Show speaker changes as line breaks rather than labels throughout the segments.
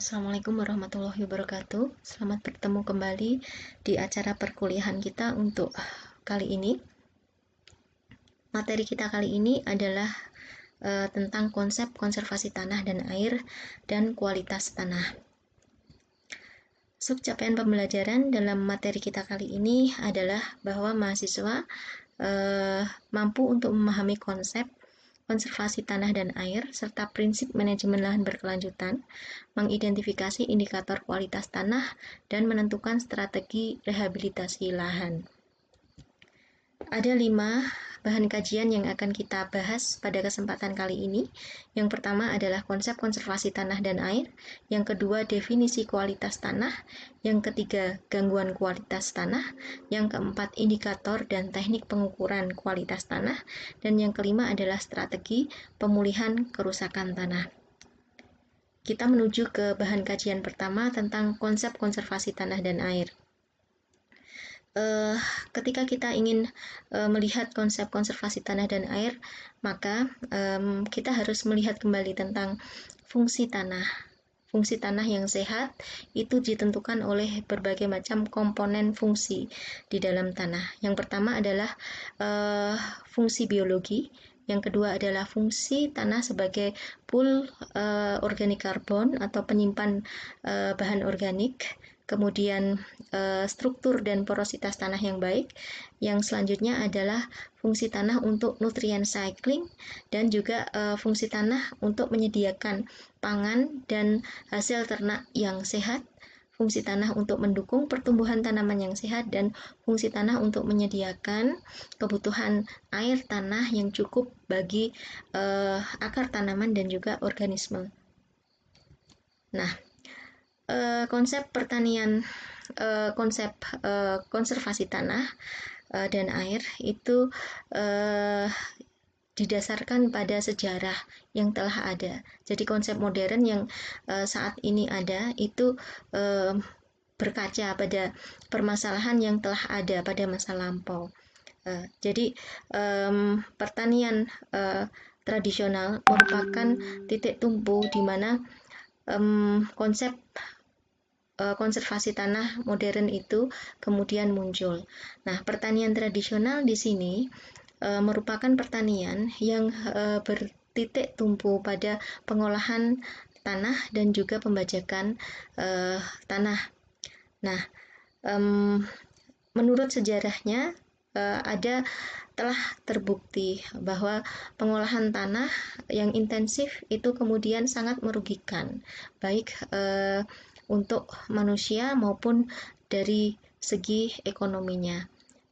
Assalamualaikum warahmatullahi wabarakatuh. Selamat bertemu kembali di acara perkuliahan kita untuk kali ini. Materi kita kali ini adalah tentang konsep konservasi tanah dan air dan kualitas tanah. Subcapaian pembelajaran dalam materi kita kali ini adalah bahwa mahasiswa mampu untuk memahami konsep konservasi tanah dan air, serta prinsip manajemen lahan berkelanjutan, mengidentifikasi indikator kualitas tanah, dan menentukan strategi rehabilitasi lahan. Ada 5 bahan kajian yang akan kita bahas pada kesempatan kali ini. Yang pertama adalah konsep konservasi tanah dan air, yang kedua definisi kualitas tanah, yang ketiga gangguan kualitas tanah, yang keempat indikator dan teknik pengukuran kualitas tanah, dan yang kelima adalah strategi pemulihan kerusakan tanah. Kita menuju ke bahan kajian pertama tentang konsep konservasi tanah dan air. Ketika kita ingin melihat konsep konservasi tanah dan air, maka kita harus melihat kembali tentang fungsi tanah. Fungsi tanah yang sehat itu ditentukan oleh berbagai macam komponen fungsi di dalam tanah. Yang pertama adalah fungsi biologi. Yang kedua adalah fungsi tanah sebagai pool organik karbon atau penyimpan bahan organik. Kemudian struktur dan porositas tanah yang baik. Yang selanjutnya adalah fungsi tanah untuk nutrien cycling dan juga fungsi tanah untuk menyediakan pangan dan hasil ternak yang sehat. Fungsi tanah untuk mendukung pertumbuhan tanaman yang sehat, dan fungsi tanah untuk menyediakan kebutuhan air tanah yang cukup bagi akar tanaman dan juga organisme. Nah, konsep pertanian, konservasi tanah dan air itu didasarkan pada sejarah yang telah ada. Jadi konsep modern yang saat ini ada itu berkaca pada permasalahan yang telah ada pada masa lampau. Jadi pertanian tradisional merupakan titik tumpu di mana konsep konservasi tanah modern itu kemudian muncul. Nah, pertanian tradisional di sini merupakan pertanian yang bertitik tumpu pada pengolahan tanah dan juga pembajakan tanah. Nah, menurut sejarahnya telah terbukti bahwa pengolahan tanah yang intensif itu kemudian sangat merugikan, baik untuk manusia maupun dari segi ekonominya.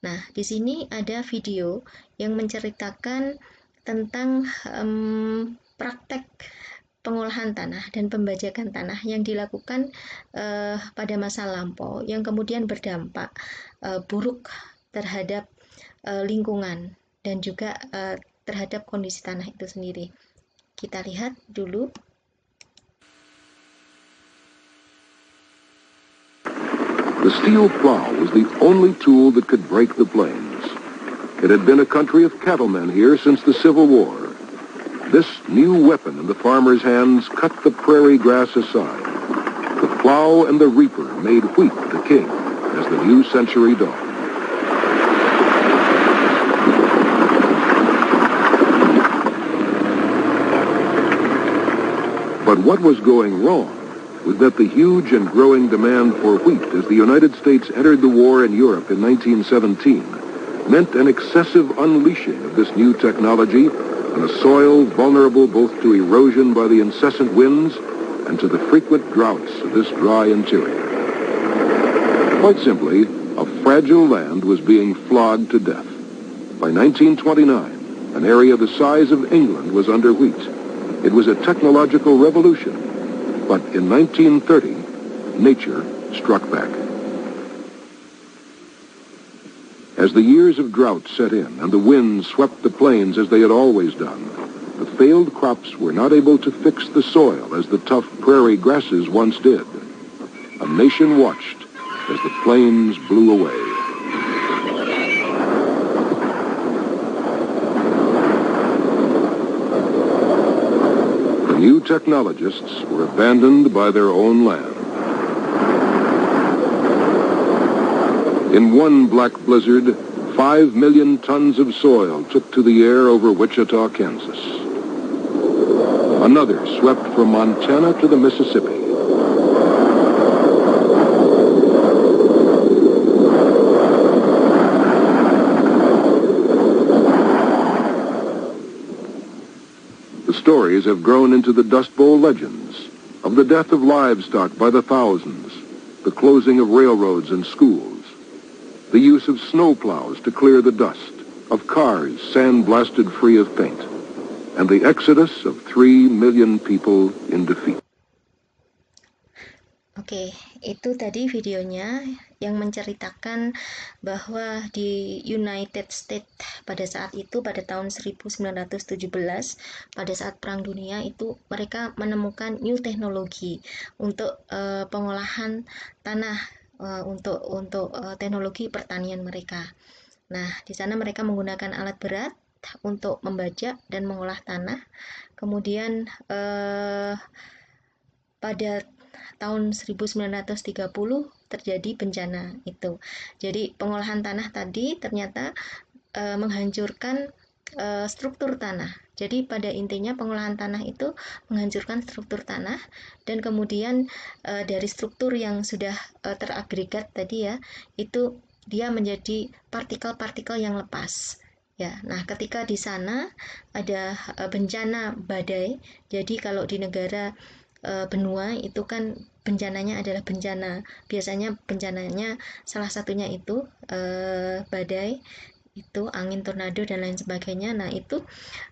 Nah, di sini ada video yang menceritakan tentang praktek pengolahan tanah dan pembajakan tanah yang dilakukan pada masa lampau yang kemudian berdampak buruk terhadap lingkungan dan juga terhadap kondisi tanah itu sendiri. Kita lihat dulu.
The steel plow was the only tool that could break the plains. It had been a country of cattlemen here since the Civil War. This new weapon in the farmer's hands cut the prairie grass aside. The plow and the reaper made wheat the king as the new century dawned. But what was going wrong was that the huge and growing demand for wheat as the United States entered the war in Europe in 1917 meant an excessive unleashing of this new technology on a soil vulnerable both to erosion by the incessant winds and to the frequent droughts of this dry interior. Quite simply, a fragile land was being flogged to death. By 1929, an area the size of England was under wheat. It was a technological revolution. But in 1930, nature struck back. As the years of drought set in and the winds swept the plains as they had always done, the failed crops were not able to fix the soil as the tough prairie grasses once did. A nation watched as the plains blew away. The new technologists were abandoned by their own land. In one black blizzard, 5 million tons of soil took to the air over Wichita, Kansas. Another swept from Montana to the Mississippi. The stories have grown into the Dust Bowl legends of the death of livestock by the thousands, the closing of railroads and schools, the use of snowplows to clear the dust, of cars sandblasted free of paint, and the exodus of 3 million people in defeat.
Oke, itu tadi videonya yang menceritakan bahwa di United States pada saat itu, pada tahun 1917, pada saat Perang Dunia itu, mereka menemukan new teknologi untuk pengolahan tanah, untuk teknologi pertanian mereka. Nah, di sana mereka menggunakan alat berat untuk membajak dan mengolah tanah. Kemudian pada tahun 1930 terjadi bencana itu. Jadi pengolahan tanah tadi ternyata menghancurkan struktur tanah. Jadi pada intinya pengolahan tanah itu menghancurkan struktur tanah, dan kemudian dari struktur yang sudah teragregat tadi ya, itu dia menjadi partikel-partikel yang lepas. Ya, nah ketika di sana ada bencana badai, jadi kalau di negara benua itu kan bencananya adalah bencana, biasanya bencananya salah satunya itu badai, itu angin, tornado dan lain sebagainya. Nah itu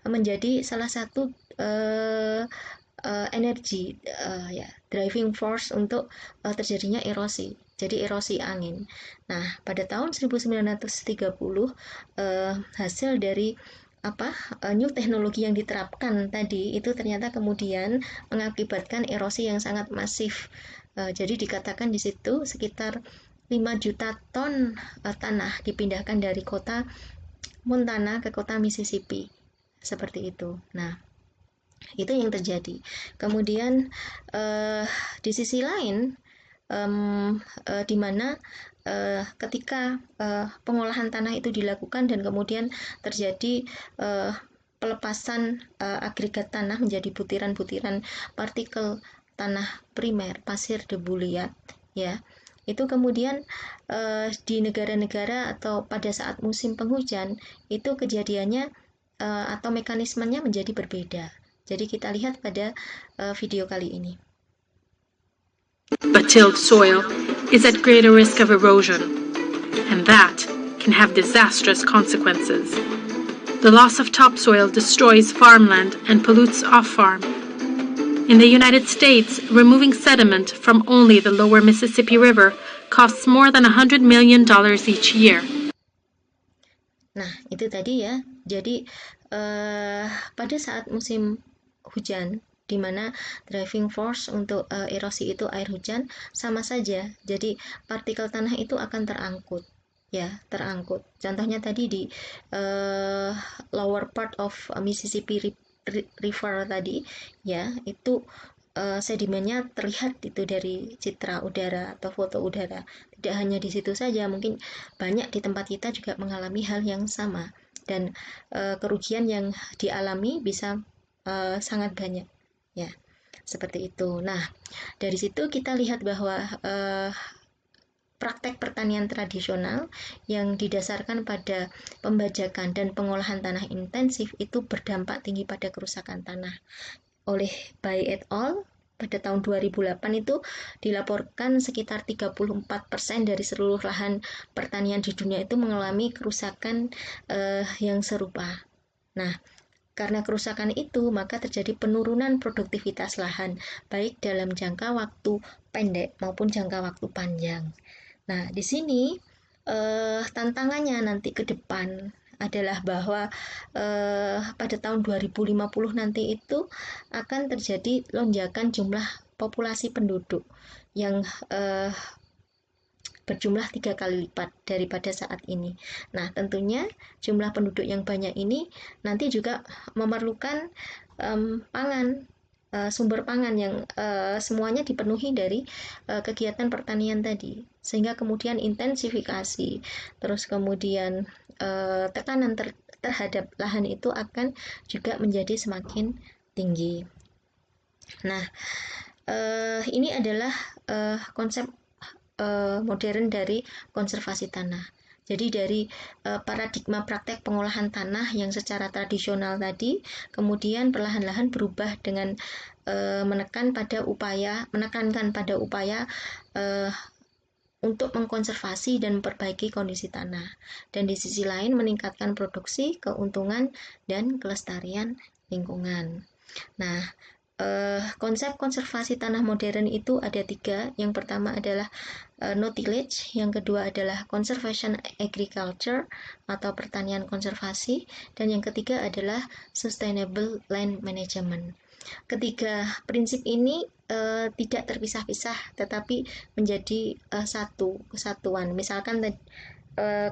menjadi salah satu energi ya, driving force untuk terjadinya erosi, jadi erosi angin. Nah pada tahun 1930 hasil dari new teknologi yang diterapkan tadi itu ternyata kemudian mengakibatkan erosi yang sangat masif. Jadi dikatakan di situ sekitar 5 juta ton tanah dipindahkan dari kota Montana ke kota Mississippi, seperti itu. Nah itu yang terjadi. Kemudian di sisi lain di mana ketika pengolahan tanah itu dilakukan dan kemudian terjadi pelepasan agregat tanah menjadi butiran-butiran partikel tanah primer, pasir, debu liat, ya. Itu kemudian di negara-negara atau pada saat musim penghujan itu kejadiannya atau mekanismenya menjadi berbeda. Jadi kita lihat pada video kali ini.
But tilled soil is at greater risk of erosion, and that can have disastrous consequences. The loss of topsoil destroys farmland and pollutes off-farm. In the United States, removing sediment from only the lower Mississippi River costs more than $100 million each year.
Nah, itu tadi ya. Jadi, pada saat musim hujan, di mana driving force untuk erosi itu air hujan, sama saja. Jadi, partikel tanah itu akan terangkut. Ya, terangkut. Contohnya tadi di lower part of Mississippi River tadi, ya, itu sedimennya terlihat itu dari citra udara atau foto udara. Tidak hanya di situ saja, mungkin banyak di tempat kita juga mengalami hal yang sama, dan kerugian yang dialami bisa sangat banyak, ya, seperti itu. Nah, dari situ kita lihat bahwa praktek pertanian tradisional yang didasarkan pada pembajakan dan pengolahan tanah intensif itu berdampak tinggi pada kerusakan tanah. Oleh Bai et al. Pada tahun 2008 itu dilaporkan sekitar 34% dari seluruh lahan pertanian di dunia itu mengalami kerusakan yang serupa. Nah, karena kerusakan itu, maka terjadi penurunan produktivitas lahan, baik dalam jangka waktu pendek maupun jangka waktu panjang. Nah, di sini tantangannya nanti ke depan adalah bahwa pada tahun 2050 nanti itu akan terjadi lonjakan jumlah populasi penduduk yang berjumlah 3 kali lipat daripada saat ini. Nah, tentunya jumlah penduduk yang banyak ini nanti juga memerlukan pangan, sumber pangan yang semuanya dipenuhi dari kegiatan pertanian tadi, sehingga kemudian intensifikasi, terus kemudian tekanan terhadap lahan itu akan juga menjadi semakin tinggi. Nah, ini adalah konsep modern dari konservasi tanah. Jadi dari paradigma praktek pengolahan tanah yang secara tradisional tadi, kemudian perlahan-lahan berubah dengan menekankan pada upaya untuk mengkonservasi dan memperbaiki kondisi tanah, dan di sisi lain meningkatkan produksi, keuntungan, dan kelestarian lingkungan. Nah, konsep konservasi tanah modern itu ada 3. Yang pertama adalah no tillage, yang kedua adalah conservation agriculture atau pertanian konservasi, dan yang ketiga adalah sustainable land management. Ketiga prinsip ini tidak terpisah-pisah, tetapi menjadi satu kesatuan. Misalkan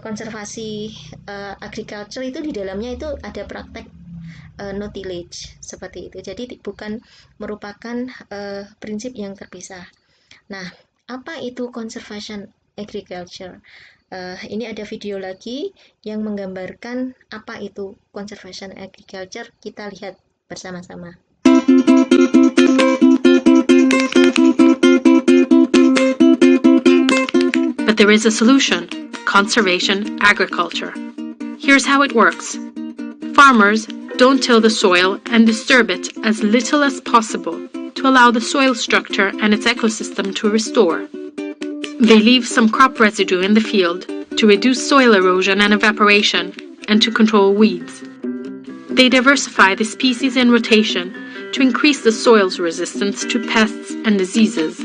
konservasi agriculture itu di dalamnya itu ada praktek no tillage seperti itu. Jadi bukan merupakan prinsip yang terpisah. Nah, apa itu conservation agriculture? Ini ada video lagi yang menggambarkan apa itu conservation agriculture. Kita lihat bersama-sama.
But there is a solution: conservation agriculture. Here's how it works. Farmers don't till the soil and disturb it as little as possible to allow the soil structure and its ecosystem to restore. They leave some crop residue in the field to reduce soil erosion and evaporation and to control weeds. They diversify the species in rotation to increase the soil's resistance to pests and diseases.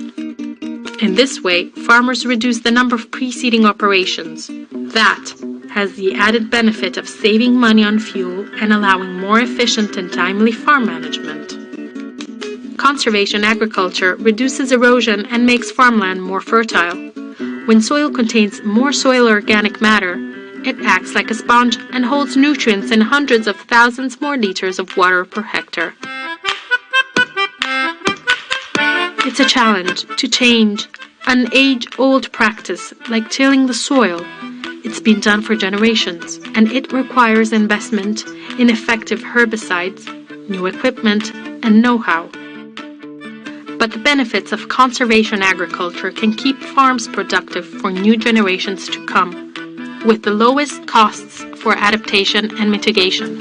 In this way, farmers reduce the number of preceding operations. That has the added benefit of saving money on fuel and allowing more efficient and timely farm management. Conservation agriculture reduces erosion and makes farmland more fertile. When soil contains more soil organic matter, it acts like a sponge and holds nutrients in hundreds of thousands more liters of water per hectare. It's a challenge to change an age-old practice like tilling the soil. It's been done for generations, and it requires investment in effective herbicides, new equipment, and know-how. But the benefits of conservation agriculture can keep farms productive for new generations to come, with the lowest costs for adaptation and mitigation.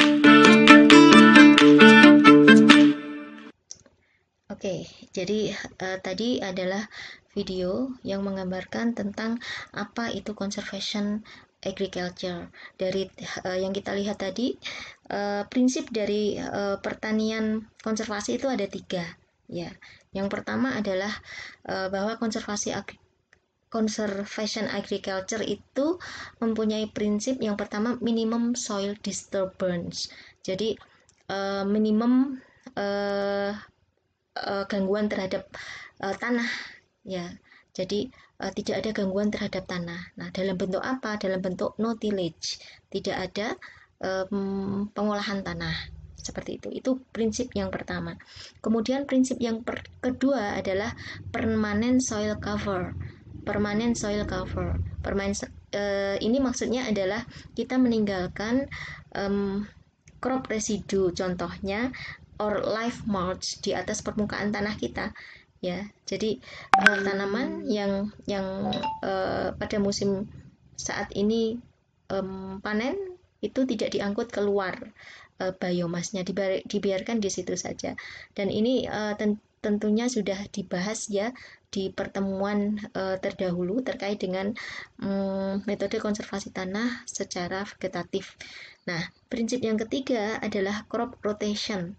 Oke, jadi tadi adalah video yang menggambarkan tentang apa itu conservation agriculture. Dari yang kita lihat tadi, prinsip dari pertanian konservasi itu ada 3, ya. Yang pertama adalah bahwa conservation agriculture itu mempunyai prinsip yang pertama minimum soil disturbance. Jadi minimum gangguan terhadap tanah, ya. Jadi tidak ada gangguan terhadap tanah. Nah, dalam bentuk apa? Dalam bentuk no tillage, tidak ada pengolahan tanah seperti itu. Itu prinsip yang pertama. Kemudian prinsip yang kedua adalah permanent soil cover. Permanent soil cover. Ini maksudnya adalah kita meninggalkan crop residue, contohnya or live mulch di atas permukaan tanah kita, ya. Jadi tanaman yang pada musim saat ini panen itu tidak diangkut keluar biomasnya, dibiarkan di situ saja. Dan ini tentunya sudah dibahas ya di pertemuan terdahulu terkait dengan metode konservasi tanah secara vegetatif. Nah, prinsip yang ketiga adalah crop rotation.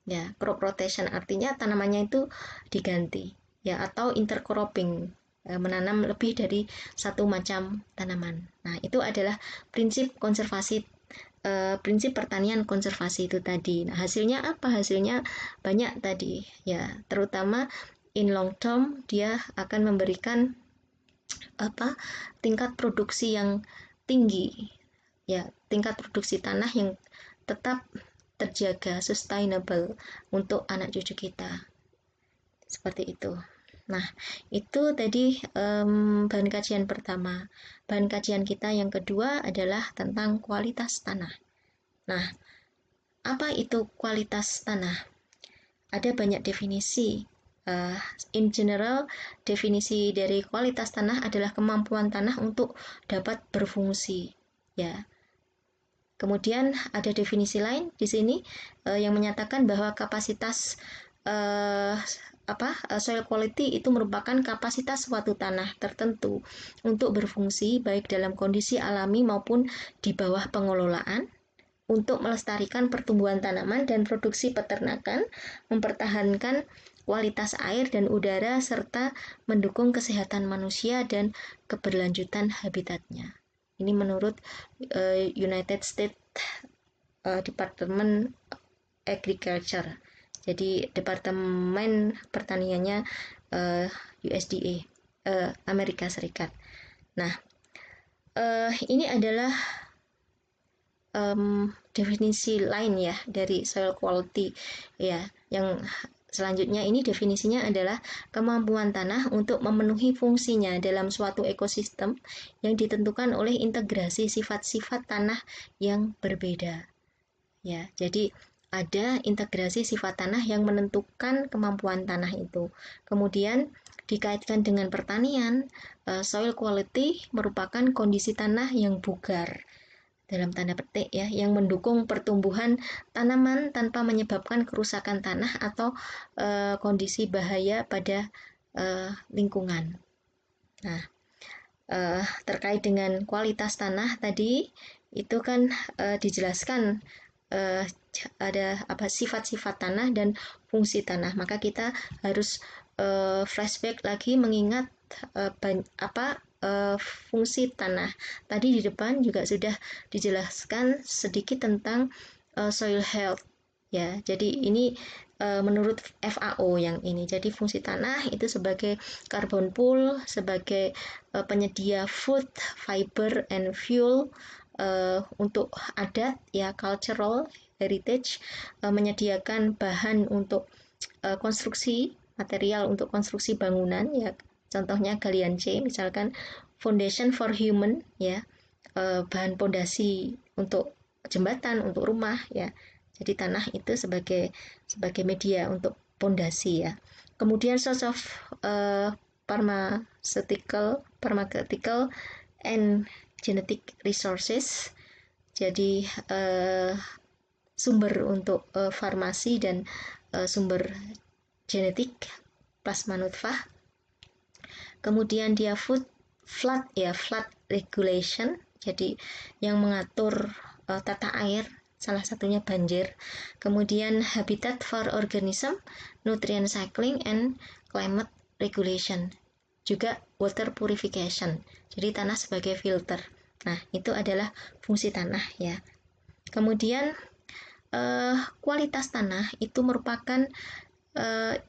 Ya, crop rotation artinya tanamannya itu diganti, ya, atau intercropping, menanam lebih dari satu macam tanaman. Nah, itu adalah prinsip konservasi, prinsip pertanian konservasi itu tadi. Nah, hasilnya apa? Hasilnya banyak tadi, ya, terutama in long term dia akan memberikan tingkat produksi yang tinggi, ya, tingkat produksi tanah yang tetap terjaga, sustainable untuk anak cucu kita. Seperti itu. Nah, itu tadi bahan kajian pertama. Bahan kajian kita yang kedua adalah tentang kualitas tanah. Nah, apa itu kualitas tanah? Ada banyak definisi. In general, definisi dari kualitas tanah adalah kemampuan tanah untuk dapat berfungsi. Ya. Kemudian ada definisi lain di sini yang menyatakan bahwa kapasitas soil quality itu merupakan kapasitas suatu tanah tertentu untuk berfungsi baik dalam kondisi alami maupun di bawah pengelolaan untuk melestarikan pertumbuhan tanaman dan produksi peternakan, mempertahankan kualitas air dan udara serta mendukung kesehatan manusia dan keberlanjutan habitatnya. Ini menurut United States Department Agriculture. Jadi Departemen Pertaniannya USDA, Amerika Serikat. Nah, ini adalah definisi lain ya dari soil quality ya. Yang selanjutnya ini definisinya adalah kemampuan tanah untuk memenuhi fungsinya dalam suatu ekosistem yang ditentukan oleh integrasi sifat-sifat tanah yang berbeda. Ya, jadi ada integrasi sifat tanah yang menentukan kemampuan tanah itu. Kemudian dikaitkan dengan pertanian, soil quality merupakan kondisi tanah yang bugar, dalam tanda petik ya, yang mendukung pertumbuhan tanaman tanpa menyebabkan kerusakan tanah atau kondisi bahaya pada lingkungan. Nah, terkait dengan kualitas tanah tadi itu kan dijelaskan ada sifat-sifat tanah dan fungsi tanah. Maka kita harus flashback lagi mengingat fungsi tanah. Tadi di depan juga sudah dijelaskan sedikit tentang soil health ya. Jadi ini menurut FAO yang ini. Jadi fungsi tanah itu sebagai carbon pool, sebagai penyedia food, fiber and fuel untuk adat ya, cultural heritage, menyediakan bahan untuk konstruksi, material untuk konstruksi bangunan ya, contohnya galian C misalkan, foundation for human ya, bahan pondasi untuk jembatan, untuk rumah ya. Jadi tanah itu sebagai media untuk pondasi ya. Kemudian source of pharmaceutical and genetic resources, jadi sumber untuk farmasi dan sumber genetik plasma nutfah. Kemudian dia flood regulation, jadi yang mengatur tata air, salah satunya banjir. Kemudian habitat for organism, nutrient cycling and climate regulation, juga water purification, jadi tanah sebagai filter. Nah, itu adalah fungsi tanah ya. Kemudian kualitas tanah itu merupakan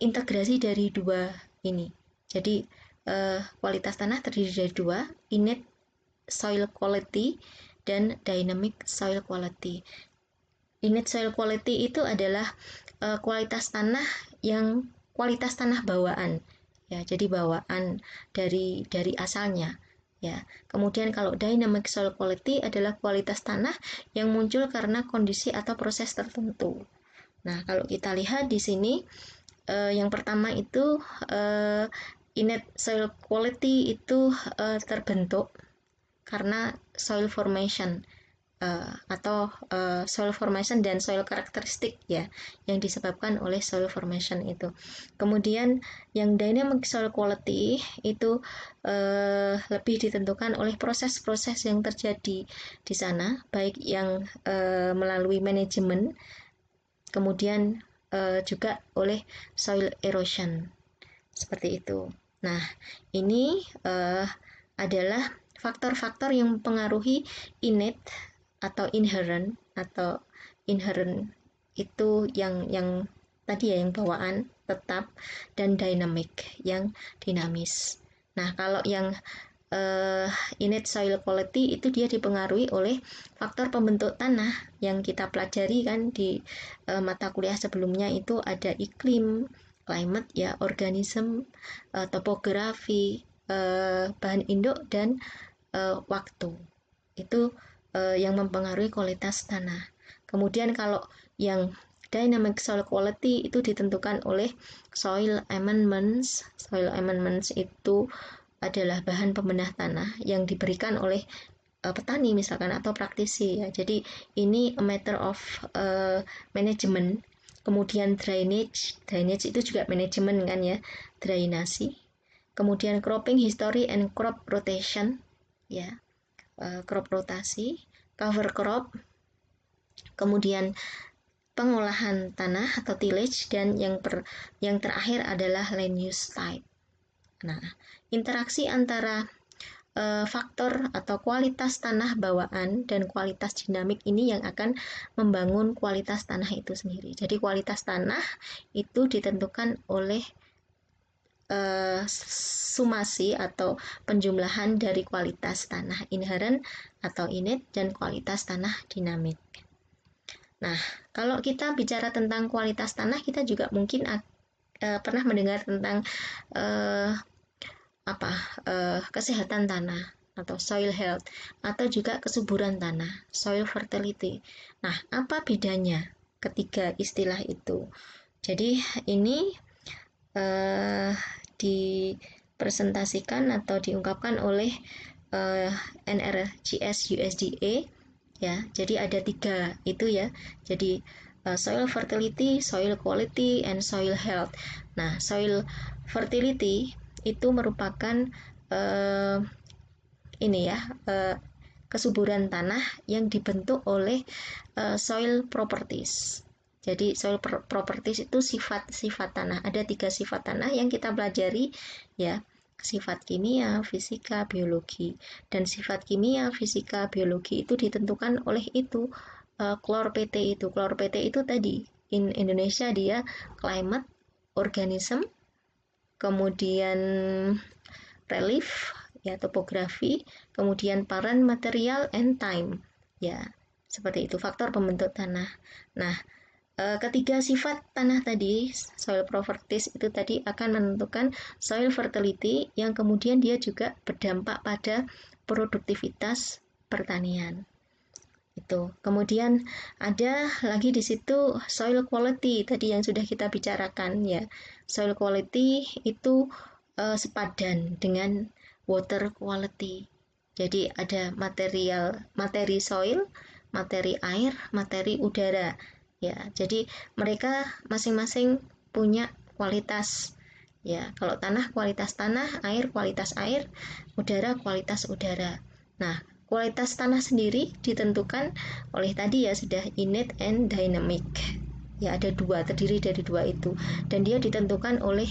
integrasi dari dua ini. Jadi kualitas tanah terdiri dari dua, innate soil quality dan dynamic soil quality. Innate soil quality itu adalah kualitas tanah yang kualitas tanah bawaan ya, jadi bawaan dari asalnya ya. Kemudian kalau dynamic soil quality adalah kualitas tanah yang muncul karena kondisi atau proses tertentu. Nah, kalau kita lihat di sini yang pertama itu innate soil quality itu terbentuk karena soil formation atau soil formation dan soil karakteristik ya, yang disebabkan oleh soil formation itu. Kemudian yang dynamic soil quality itu lebih ditentukan oleh proses-proses yang terjadi di sana, baik yang melalui manajemen, kemudian juga oleh soil erosion, seperti itu. Nah, ini adalah faktor-faktor yang mempengaruhi innate atau inherent itu yang tadi ya, yang bawaan tetap, dan dynamic yang dinamis. Nah, kalau yang innate soil quality itu dia dipengaruhi oleh faktor pembentuk tanah yang kita pelajari kan di mata kuliah sebelumnya. Itu ada iklim, climate ya, organisme, topografi, bahan induk, dan waktu. Itu yang mempengaruhi kualitas tanah. Kemudian kalau yang dynamic soil quality itu ditentukan oleh soil amendments. Soil amendments itu adalah bahan pembenah tanah yang diberikan oleh petani misalkan atau praktisi ya. Jadi ini a matter of management. Kemudian drainage itu juga manajemen kan ya, drainasi. Kemudian cropping history and crop rotation ya, crop rotasi, cover crop. Kemudian pengolahan tanah atau tillage, dan yang terakhir adalah land use type. Nah, interaksi antara faktor atau kualitas tanah bawaan dan kualitas dinamik ini yang akan membangun kualitas tanah itu sendiri. Jadi kualitas tanah itu ditentukan oleh sumasi atau penjumlahan dari kualitas tanah inherent atau innate dan kualitas tanah dinamik. Nah, kalau kita bicara tentang kualitas tanah, kita juga mungkin pernah mendengar tentang kesehatan tanah atau soil health, atau juga kesuburan tanah, soil fertility. Nah, apa bedanya ketiga istilah itu? Jadi ini dipresentasikan atau diungkapkan oleh NRGS USDA ya. Jadi ada 3 itu ya. Jadi soil fertility, soil quality, and soil health. Nah, soil fertility itu merupakan kesuburan tanah yang dibentuk oleh soil properties. Jadi soil properties itu sifat-sifat tanah. Ada 3 sifat tanah yang kita pelajari ya. Sifat kimia, fisika, biologi. Dan sifat kimia, fisika, biologi itu ditentukan oleh itu CLOR PT itu. CLOR PT itu tadi in Indonesia dia climate, organism, kemudian relief ya, topografi, kemudian parent material and time ya, seperti itu faktor pembentuk tanah. Nah, ketiga sifat tanah tadi, soil properties itu tadi akan menentukan soil fertility yang kemudian dia juga berdampak pada produktivitas pertanian. Itu. Kemudian ada lagi di situ soil quality tadi yang sudah kita bicarakan ya. Soil quality itu sepadan dengan water quality. Jadi ada materi soil, materi air, materi udara. Ya, jadi mereka masing-masing punya kualitas. Ya, kalau tanah kualitas tanah, air kualitas air, udara kualitas udara. Nah, kualitas tanah sendiri ditentukan oleh tadi ya sudah innate and dynamic. Ya, ada 2, terdiri dari 2 itu. Dan dia ditentukan oleh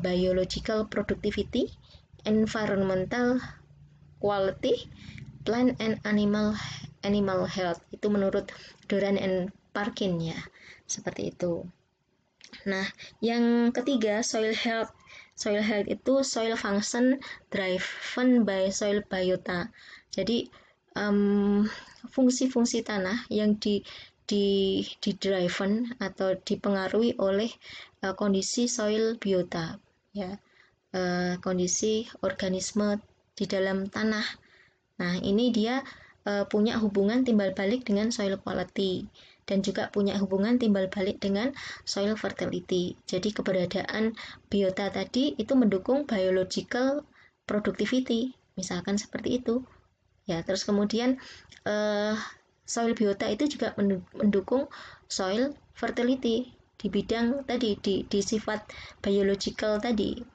biological productivity, environmental quality, plant and animal health. Itu menurut Doran and Parkin ya, seperti itu. Nah, yang ketiga soil health. Soil health itu soil function driven by soil biota. Jadi fungsi-fungsi tanah yang di driven atau dipengaruhi oleh kondisi soil biota ya, kondisi organisme di dalam tanah. Nah, ini dia punya hubungan timbal balik dengan soil quality dan juga punya hubungan timbal balik dengan soil fertility. Jadi keberadaan biota tadi itu mendukung biological productivity, misalkan seperti itu. Ya, terus kemudian soil biota itu juga mendukung soil fertility di bidang tadi di sifat biological tadi,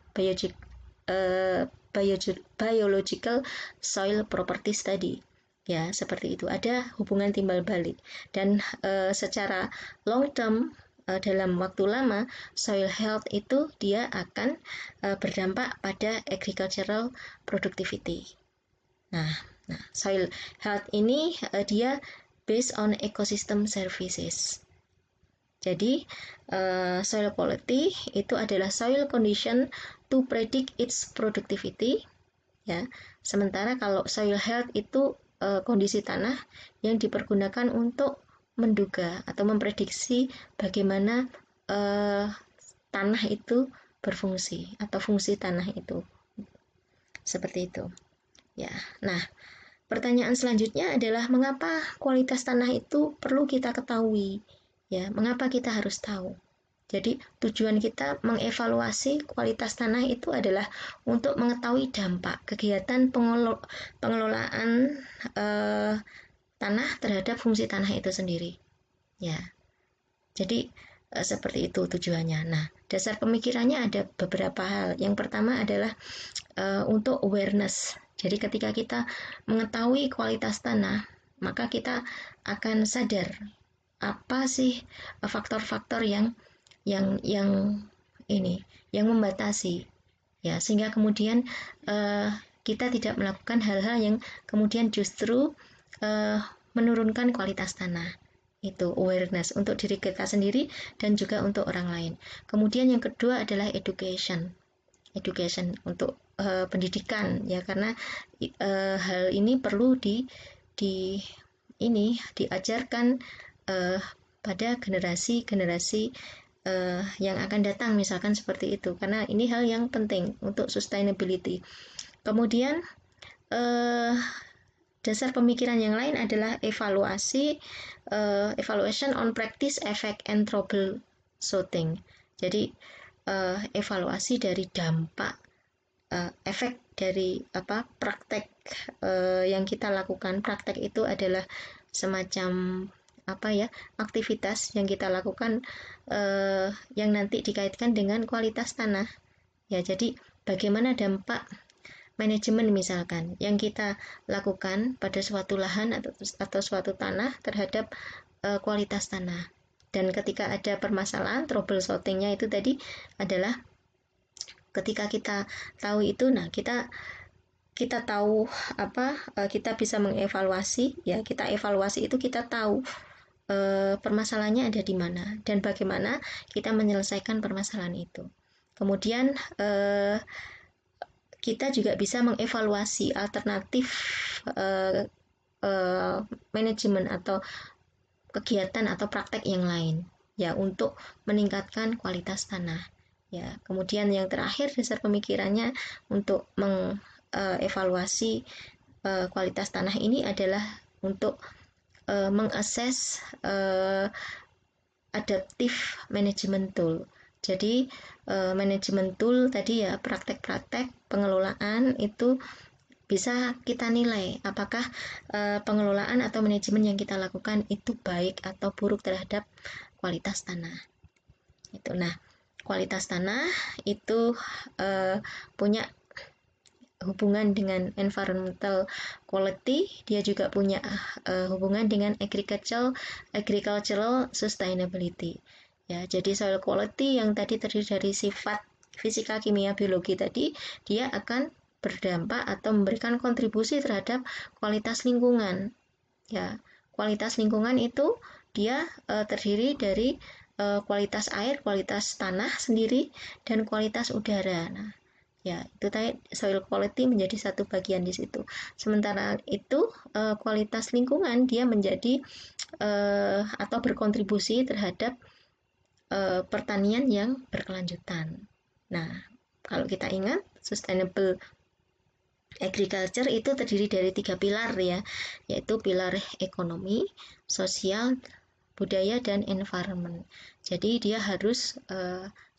biological soil properties tadi. Ya, seperti itu. Ada hubungan timbal balik. Dan secara long term, dalam waktu lama, soil health itu dia akan berdampak pada agricultural productivity. Nah, soil health ini dia based on ecosystem services. Jadi, soil quality itu adalah soil condition to predict its productivity. ya. Sementara kalau soil health itu kondisi tanah yang dipergunakan untuk menduga atau memprediksi bagaimana tanah itu berfungsi atau fungsi tanah itu. Seperti itu. Ya. Nah, pertanyaan selanjutnya adalah mengapa kualitas tanah itu perlu kita ketahui? Ya, mengapa kita harus tahu? Jadi, tujuan kita mengevaluasi kualitas tanah itu adalah untuk mengetahui dampak kegiatan pengelolaan tanah terhadap fungsi tanah itu sendiri. Ya. Jadi, seperti itu tujuannya. Nah, dasar pemikirannya ada beberapa hal. Yang pertama adalah untuk awareness. Jadi ketika kita mengetahui kualitas tanah, maka kita akan sadar apa sih faktor-faktor yang membatasi, ya, sehingga kemudian kita tidak melakukan hal-hal yang kemudian justru menurunkan kualitas tanah. Itu awareness untuk diri kita sendiri dan juga untuk orang lain. Kemudian yang kedua adalah education untuk pendidikan, ya, karena hal ini perlu diajarkan pada generasi yang akan datang, misalkan seperti itu, karena ini hal yang penting untuk sustainability. Kemudian dasar pemikiran yang lain adalah evaluation on practice, effect, and troubleshooting. Jadi evaluasi dari dampak, efek dari praktek yang kita lakukan. Praktek itu adalah semacam aktivitas yang kita lakukan yang nanti dikaitkan dengan kualitas tanah. Ya, jadi bagaimana dampak manajemen misalkan yang kita lakukan pada suatu lahan atau suatu tanah terhadap kualitas tanah. Dan ketika ada permasalahan, troubleshooting-nya itu tadi adalah ketika kita tahu itu, nah kita tahu kita bisa mengevaluasi, ya, kita evaluasi itu kita tahu permasalahannya ada di mana dan bagaimana kita menyelesaikan permasalahan itu. Kemudian kita juga bisa mengevaluasi alternatif manajemen atau kegiatan atau praktek yang lain, ya, untuk meningkatkan kualitas tanah. Ya, kemudian yang terakhir dasar pemikirannya untuk mengevaluasi kualitas tanah ini adalah untuk mengakses adaptive management tool. Jadi manajemen tool tadi, ya, praktek-praktek pengelolaan itu bisa kita nilai apakah pengelolaan atau manajemen yang kita lakukan itu baik atau buruk terhadap kualitas tanah. Itu. Nah, kualitas tanah itu punya hubungan dengan environmental quality, dia juga punya hubungan dengan agricultural sustainability. Ya, jadi soil quality yang tadi terdiri dari sifat fisika, kimia, biologi tadi, dia akan berdampak atau memberikan kontribusi terhadap kualitas lingkungan. Ya, kualitas lingkungan itu dia terdiri dari kualitas air, kualitas tanah sendiri, dan kualitas udara. Nah, ya, itu tadi soil quality menjadi satu bagian di situ. Sementara itu kualitas lingkungan dia menjadi atau berkontribusi terhadap pertanian yang berkelanjutan. Nah, kalau kita ingat sustainable agriculture itu terdiri dari 3 pilar, ya, yaitu pilar ekonomi, sosial, budaya, dan environment. Jadi dia harus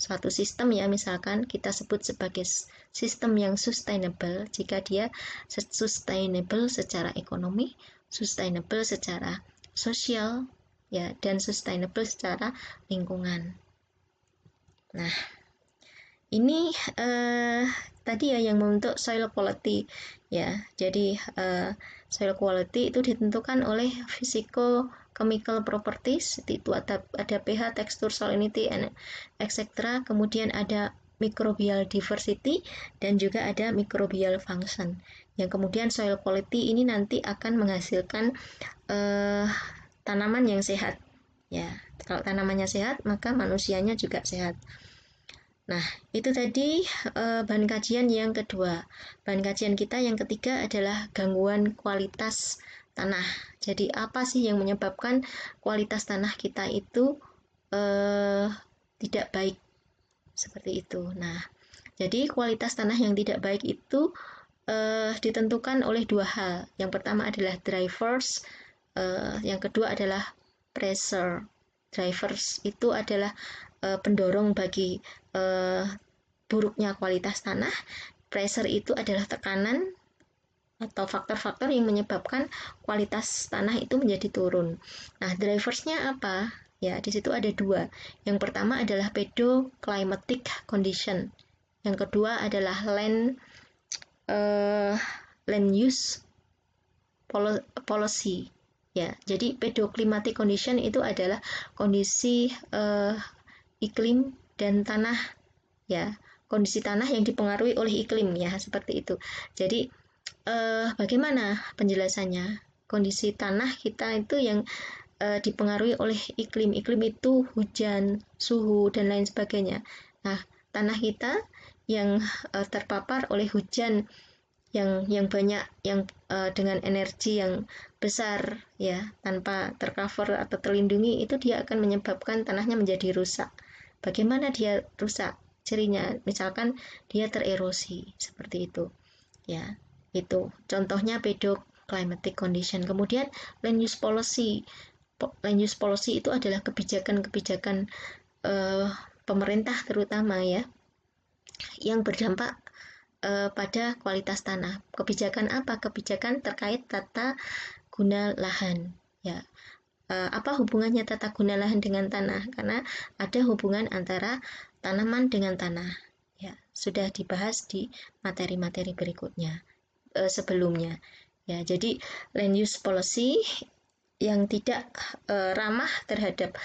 suatu sistem, ya, misalkan kita sebut sebagai sistem yang sustainable jika dia sustainable secara ekonomi, sustainable secara sosial, ya, dan sustainable secara lingkungan. Nah, ini tadi, ya, yang membentuk soil quality, ya. Jadi soil quality itu ditentukan oleh physico-chemical properties, itu ada pH, tekstur, salinity, etc. Kemudian ada microbial diversity dan juga ada microbial function. Yang kemudian soil quality ini nanti akan menghasilkan tanaman yang sehat. Ya, kalau tanamannya sehat, maka manusianya juga sehat. Nah, itu tadi bahan kajian yang kedua. Bahan kajian kita yang ketiga adalah gangguan kualitas tanah. Jadi apa sih yang menyebabkan kualitas tanah kita itu tidak baik seperti itu. Nah, jadi kualitas tanah yang tidak baik itu ditentukan oleh dua hal. Yang pertama adalah drivers, yang kedua adalah pressure. Drivers itu adalah pendorong bagi buruknya kualitas tanah. Pressure itu adalah tekanan atau faktor-faktor yang menyebabkan kualitas tanah itu menjadi turun. Nah, driversnya apa? Ya, di situ ada dua. Yang pertama adalah pedoclimatic condition. Yang kedua adalah land use policy. Ya, jadi pedoclimatic condition itu adalah kondisi iklim dan tanah, ya, kondisi tanah yang dipengaruhi oleh iklim, ya, seperti itu. Jadi bagaimana penjelasannya? Kondisi tanah kita itu yang dipengaruhi oleh iklim. Iklim itu hujan, suhu, dan lain sebagainya. Nah, tanah kita yang terpapar oleh hujan yang banyak, yang dengan energi yang besar, ya, tanpa tercover atau terlindungi, itu dia akan menyebabkan tanahnya menjadi rusak. Bagaimana dia rusak? Cirinya, misalkan dia tererosi, seperti itu, ya. Itu contohnya pedoclimatic condition. Kemudian land use policy. Land use policy itu adalah kebijakan-kebijakan pemerintah terutama, ya, yang berdampak pada kualitas tanah. Kebijakan apa? Kebijakan terkait tata guna lahan, ya. Apa hubungannya tata guna lahan dengan tanah? Karena ada hubungan antara tanaman dengan tanah, ya. Sudah dibahas di materi-materi berikutnya sebelumnya, ya. Jadi land use policy yang tidak ramah terhadap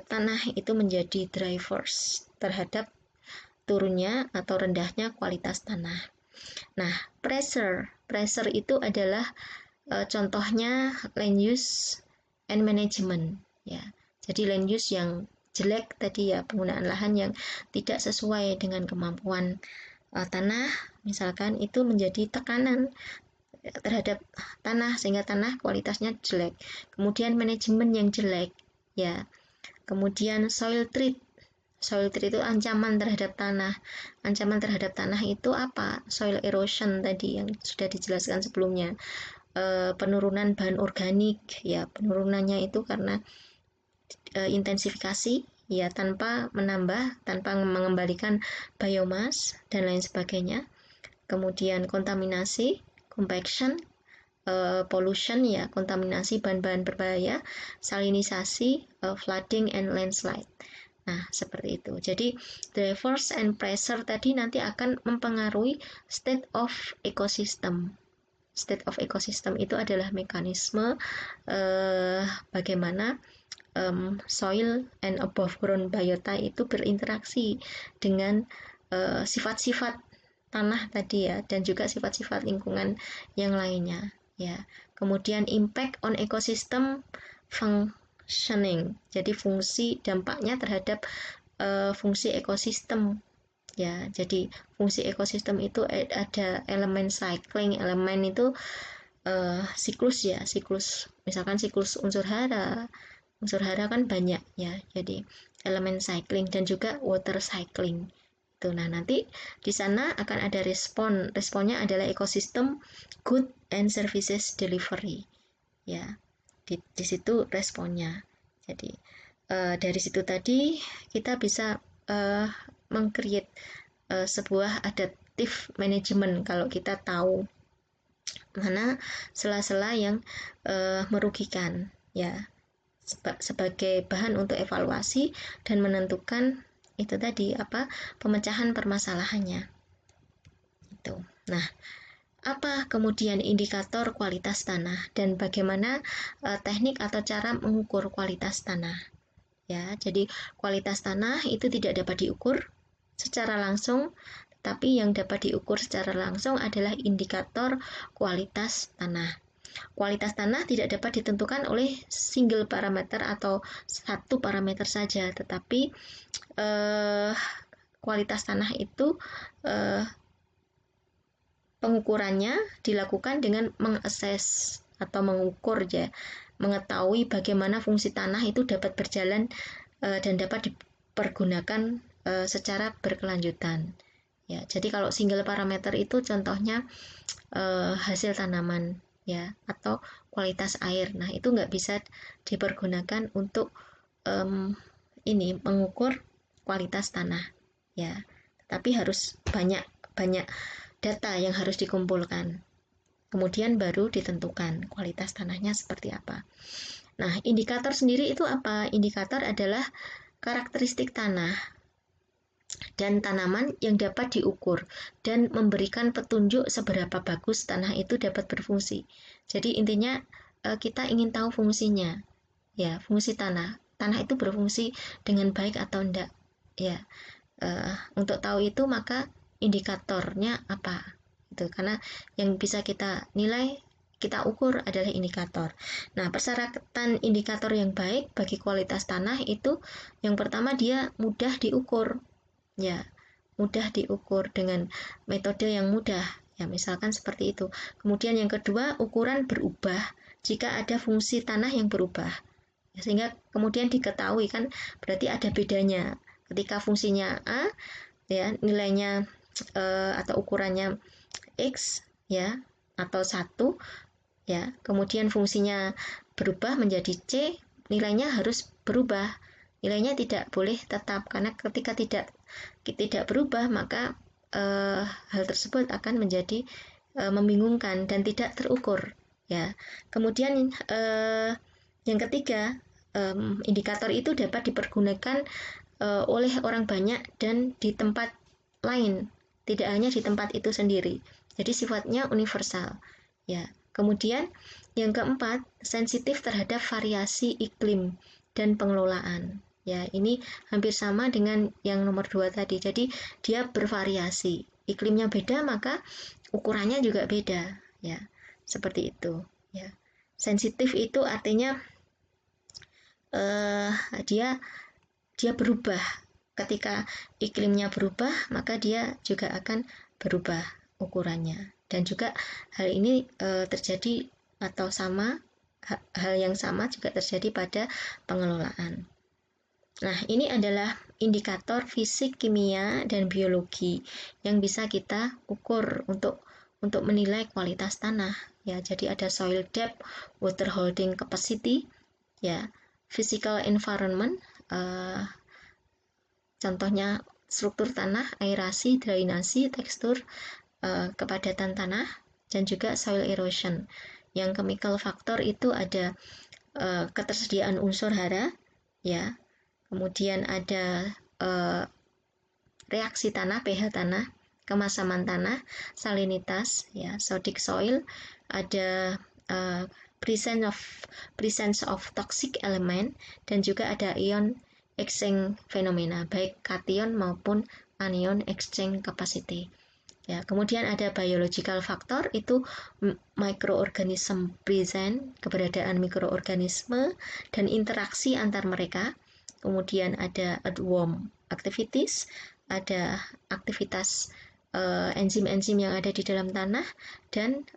tanah itu menjadi drivers terhadap turunnya atau rendahnya kualitas tanah. Nah, pressure itu adalah contohnya land use and management, ya. Jadi land use yang jelek tadi, ya, penggunaan lahan yang tidak sesuai dengan kemampuan tanah, misalkan, itu menjadi tekanan terhadap tanah sehingga tanah kualitasnya jelek. Kemudian manajemen yang jelek, ya. Kemudian soil treat itu ancaman terhadap tanah. Ancaman terhadap tanah itu apa? Soil erosion tadi yang sudah dijelaskan sebelumnya. Penurunan bahan organik, ya, penurunannya itu karena intensifikasi, ya, tanpa mengembalikan biomas dan lain sebagainya. Kemudian kontaminasi, compaction, pollution, ya, kontaminasi bahan-bahan berbahaya, salinisasi, flooding and landslide. Nah, seperti itu. Jadi, drivers and pressure tadi nanti akan mempengaruhi state of ecosystem. State of ecosystem itu adalah mekanisme bagaimana soil and above ground biota itu berinteraksi dengan sifat-sifat tanah tadi, ya, dan juga sifat-sifat lingkungan yang lainnya, ya. Kemudian impact on ecosystem functioning. Jadi fungsi dampaknya terhadap fungsi ekosistem, ya. Jadi fungsi ekosistem itu ada elemen cycling. Elemen itu siklus, ya, siklus. Misalkan siklus unsur hara. Unsur hara kan banyak, ya. Jadi elemen cycling dan juga water cycling. Itu. Nah, nanti di sana akan ada respon. Responnya adalah ekosistem good and services delivery, ya. Di situ responnya. Jadi dari situ tadi kita bisa meng-create sebuah adaptive management kalau kita tahu mana sela-sela yang merugikan, ya, sebagai bahan untuk evaluasi dan menentukan itu tadi apa pemecahan permasalahannya. Itu. Nah, apa kemudian indikator kualitas tanah dan bagaimana teknik atau cara mengukur kualitas tanah, ya. Jadi kualitas tanah itu tidak dapat diukur secara langsung, tapi yang dapat diukur secara langsung adalah indikator kualitas tanah. Kualitas tanah tidak dapat ditentukan oleh single parameter atau satu parameter saja, tetapi kualitas tanah itu pengukurannya dilakukan dengan mengakses atau mengukur ya, mengetahui bagaimana fungsi tanah itu dapat berjalan dan dapat dipergunakan secara berkelanjutan. Ya, jadi kalau single parameter itu contohnya hasil tanaman ya, atau kualitas air. Nah, itu nggak bisa dipergunakan untuk ini mengukur kualitas tanah ya, tapi harus banyak data yang harus dikumpulkan, kemudian baru ditentukan kualitas tanahnya seperti apa. Nah, indikator sendiri itu apa? Indikator adalah karakteristik tanah dan tanaman yang dapat diukur dan memberikan petunjuk seberapa bagus tanah itu dapat berfungsi. Jadi intinya kita ingin tahu fungsinya, ya, fungsi tanah. Tanah itu berfungsi dengan baik atau enggak, ya. Untuk tahu itu maka indikatornya apa? Itu karena yang bisa kita nilai, kita ukur adalah indikator. Nah, persyaratan indikator yang baik bagi kualitas tanah itu yang pertama dia mudah diukur. Ya, mudah diukur dengan metode yang mudah. Ya, misalkan seperti itu. Kemudian yang kedua, ukuran berubah jika ada fungsi tanah yang berubah. Ya, sehingga kemudian diketahui kan berarti ada bedanya. Ketika fungsinya A, ya nilainya atau ukurannya X, ya, atau 1, ya, kemudian fungsinya berubah menjadi C, nilainya harus berubah. Nilainya tidak boleh tetap, karena ketika tidak berubah maka hal tersebut akan menjadi membingungkan dan tidak terukur, ya. Kemudian yang ketiga, indikator itu dapat dipergunakan oleh orang banyak dan di tempat lain, tidak hanya di tempat itu sendiri. Jadi sifatnya universal, ya. Kemudian yang keempat, sensitif terhadap variasi iklim dan pengelolaan. Ya, ini hampir sama dengan yang nomor 2 tadi. Jadi dia bervariasi. Iklimnya beda maka ukurannya juga beda, ya. Seperti itu, ya. Sensitif itu artinya dia berubah. Ketika iklimnya berubah, maka dia juga akan berubah ukurannya. Dan juga hal ini terjadi atau sama, hal yang sama juga terjadi pada pengelolaan. Nah, ini adalah indikator fisik, kimia, dan biologi yang bisa kita ukur untuk menilai kualitas tanah. Ya, jadi ada soil depth, water holding capacity, ya, physical environment, contohnya struktur tanah, aerasi, drainasi, tekstur, kepadatan tanah, dan juga soil erosion. Yang chemical factor itu ada ketersediaan unsur hara, ya. Kemudian ada reaksi tanah, pH tanah, kemasaman tanah, salinitas, ya, sodic soil, ada presence of toxic element, dan juga ada ion exchange fenomena, baik kation maupun anion exchange capacity. Ya, kemudian ada biological factor, itu microorganism present, keberadaan mikroorganisme dan interaksi antar mereka. Kemudian ada earthworm activities, ada aktivitas enzim-enzim yang ada di dalam tanah, dan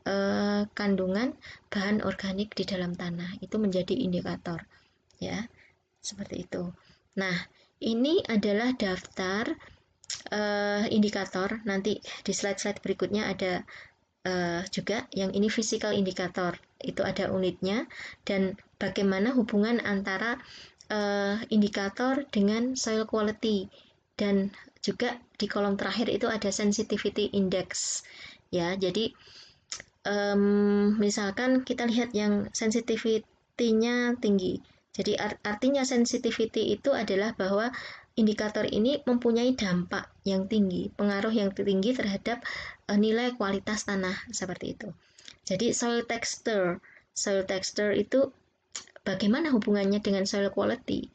kandungan bahan organik di dalam tanah. Itu menjadi indikator, ya, seperti itu. Nah, ini adalah daftar indikator. Nanti di slide-slide berikutnya ada juga yang ini physical indikator, itu ada unitnya, dan bagaimana hubungan antara indikator dengan soil quality, dan juga di kolom terakhir itu ada sensitivity index, ya. Jadi misalkan kita lihat yang sensitivity-nya tinggi, jadi artinya sensitivity itu adalah bahwa indikator ini mempunyai dampak yang tinggi, pengaruh yang tinggi terhadap nilai kualitas tanah, seperti itu. Jadi soil texture itu bagaimana hubungannya dengan soil quality?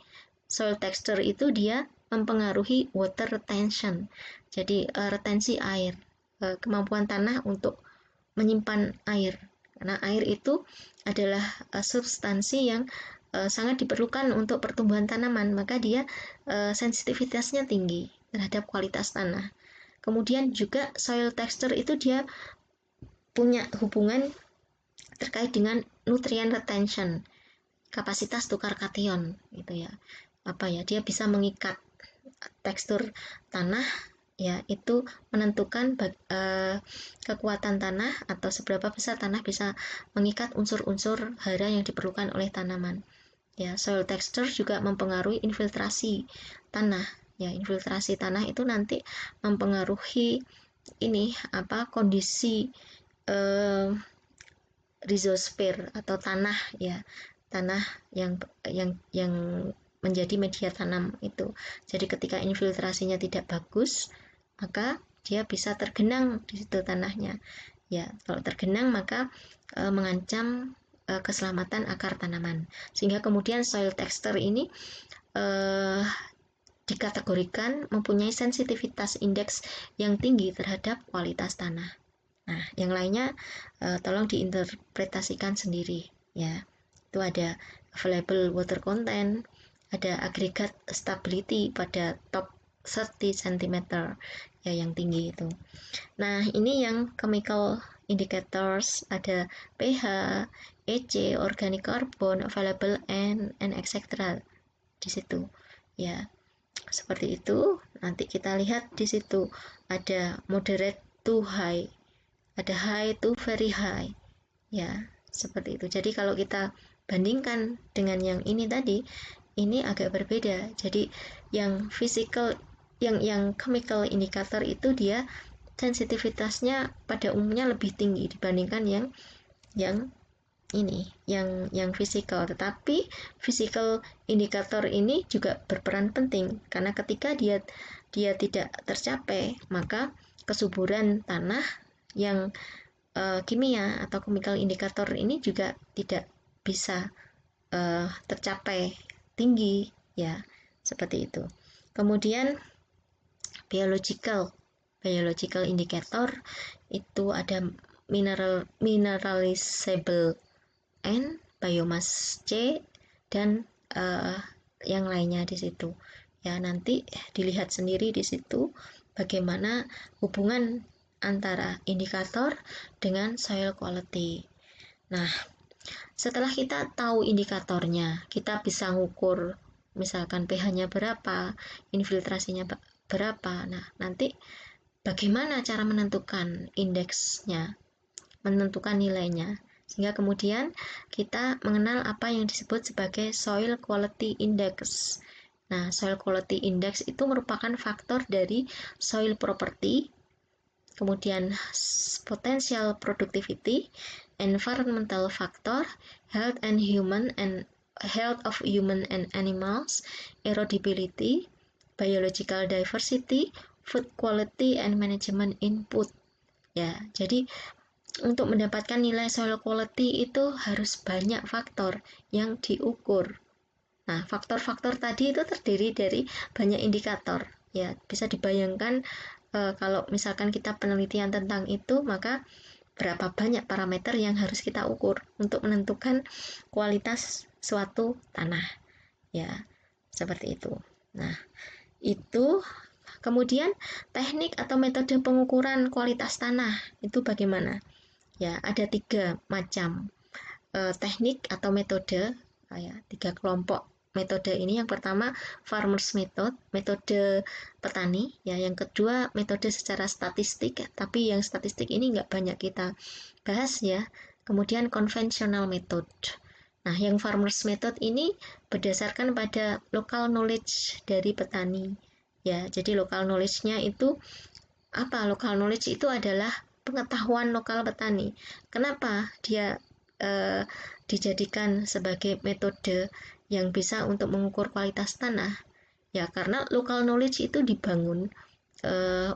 Soil texture itu dia mempengaruhi water retention, jadi retensi air, kemampuan tanah untuk menyimpan air, karena air itu adalah substansi yang sangat diperlukan untuk pertumbuhan tanaman, maka dia sensitivitasnya tinggi, terhadap kualitas tanah. Kemudian juga soil texture itu dia punya hubungan terkait dengan nutrient retention, kapasitas tukar kation gitu ya. Dia bisa mengikat tekstur tanah, ya, itu menentukan kekuatan tanah atau seberapa besar tanah bisa mengikat unsur-unsur hara yang diperlukan oleh tanaman. Ya, soil texture juga mempengaruhi infiltrasi tanah. Ya, infiltrasi tanah itu nanti mempengaruhi kondisi rhizosfer atau tanah, ya, tanah yang menjadi media tanam itu. Jadi ketika infiltrasinya tidak bagus, maka dia bisa tergenang di situ tanahnya. Ya, kalau tergenang maka mengancam keselamatan akar tanaman. Sehingga kemudian soil texture ini dikategorikan mempunyai sensitivitas indeks yang tinggi terhadap kualitas tanah. Nah, yang lainnya tolong diinterpretasikan sendiri, ya. Itu ada available water content, ada aggregate stability pada top 30 cm, ya, yang tinggi itu. Nah, ini yang chemical indicators, ada pH, EC, organic carbon, available and etc. di situ, ya. Seperti itu. Nanti kita lihat di situ ada moderate to high, ada high to very high, ya, seperti itu. Jadi kalau kita bandingkan dengan yang ini tadi, ini agak berbeda. Jadi yang physical, yang chemical indicator itu dia sensitivitasnya pada umumnya lebih tinggi dibandingkan yang physical. Tetapi physical indikator ini juga berperan penting karena ketika dia tidak tercapai, maka kesuburan tanah yang kimia atau chemical indikator ini juga tidak bisa tercapai tinggi, ya, seperti itu. Kemudian biological indicator itu ada mineralizable N, biomass C, dan yang lainnya di situ. Ya, nanti dilihat sendiri di situ bagaimana hubungan antara indikator dengan soil quality. Nah, setelah kita tahu indikatornya, kita bisa ngukur misalkan pH-nya berapa, infiltrasinya berapa. Nah, nanti bagaimana cara menentukan indeksnya, menentukan nilainya, sehingga kemudian kita mengenal apa yang disebut sebagai soil quality index. Nah, soil quality index itu merupakan faktor dari soil property, kemudian potential productivity, environmental factor, health of human and animals, erodibility, biological diversity, food quality, and management input. Ya, jadi untuk mendapatkan nilai soil quality itu harus banyak faktor yang diukur. Nah, faktor-faktor tadi itu terdiri dari banyak indikator. Ya, bisa dibayangkan kalau misalkan kita penelitian tentang itu, maka berapa banyak parameter yang harus kita ukur untuk menentukan kualitas suatu tanah. Ya, seperti itu. Nah, itu kemudian teknik atau metode pengukuran kualitas tanah itu bagaimana? Ya, ada 3 macam teknik atau metode, ya, 3 kelompok metode ini. Yang pertama farmers method, metode petani, ya. Yang kedua metode secara statistik, tapi yang statistik ini nggak banyak kita bahas, ya. Kemudian conventional method. Nah, yang farmers method ini berdasarkan pada local knowledge dari petani, ya. Jadi local knowledge-nya itu apa? Local knowledge itu adalah pengetahuan lokal petani. Kenapa dia dijadikan sebagai metode yang bisa untuk mengukur kualitas tanah? Ya, karena local knowledge itu dibangun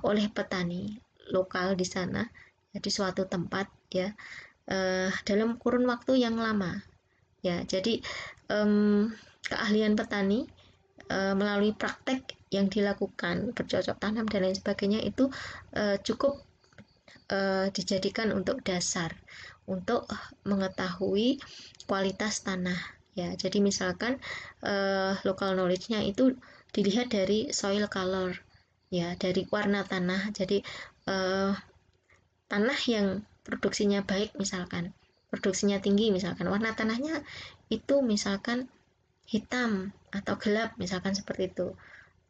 oleh petani lokal di sana, di suatu tempat, ya, dalam kurun waktu yang lama. Ya, jadi keahlian petani melalui praktek yang dilakukan, bercocok tanam dan lain sebagainya itu cukup dijadikan untuk dasar untuk mengetahui kualitas tanah, ya. Jadi misalkan local knowledge-nya itu dilihat dari soil color, ya, dari warna tanah. Jadi tanah yang produksinya baik, misalkan produksinya tinggi, misalkan warna tanahnya itu misalkan hitam atau gelap, misalkan seperti itu.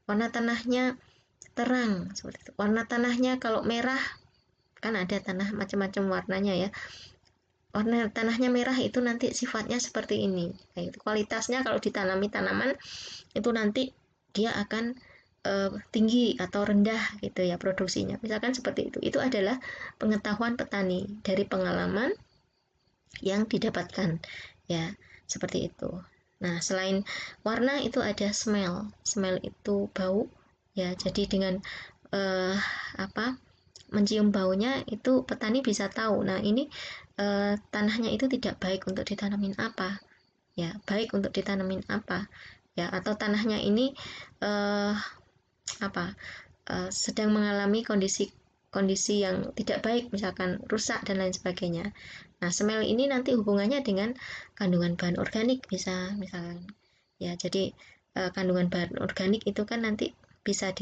Warna tanahnya terang, seperti itu. Warna tanahnya kalau merah, kan ada tanah macam-macam warnanya ya. Warna tanahnya merah itu nanti sifatnya seperti ini. Kayak itu. Kualitasnya kalau ditanami tanaman itu nanti dia akan tinggi atau rendah gitu ya produksinya. Misalkan seperti itu. Itu adalah pengetahuan petani dari pengalaman yang didapatkan ya, seperti itu. Nah, selain warna itu ada smell. Smell itu bau ya. Jadi dengan mencium baunya itu petani bisa tahu. Nah, ini tanahnya itu tidak baik untuk ditanamin apa. Ya, baik untuk ditanamin apa. Ya, atau tanahnya ini sedang mengalami kondisi yang tidak baik, misalkan rusak dan lain sebagainya. Nah, smell ini nanti hubungannya dengan kandungan bahan organik bisa, misalkan ya. Jadi kandungan bahan organik itu kan nanti bisa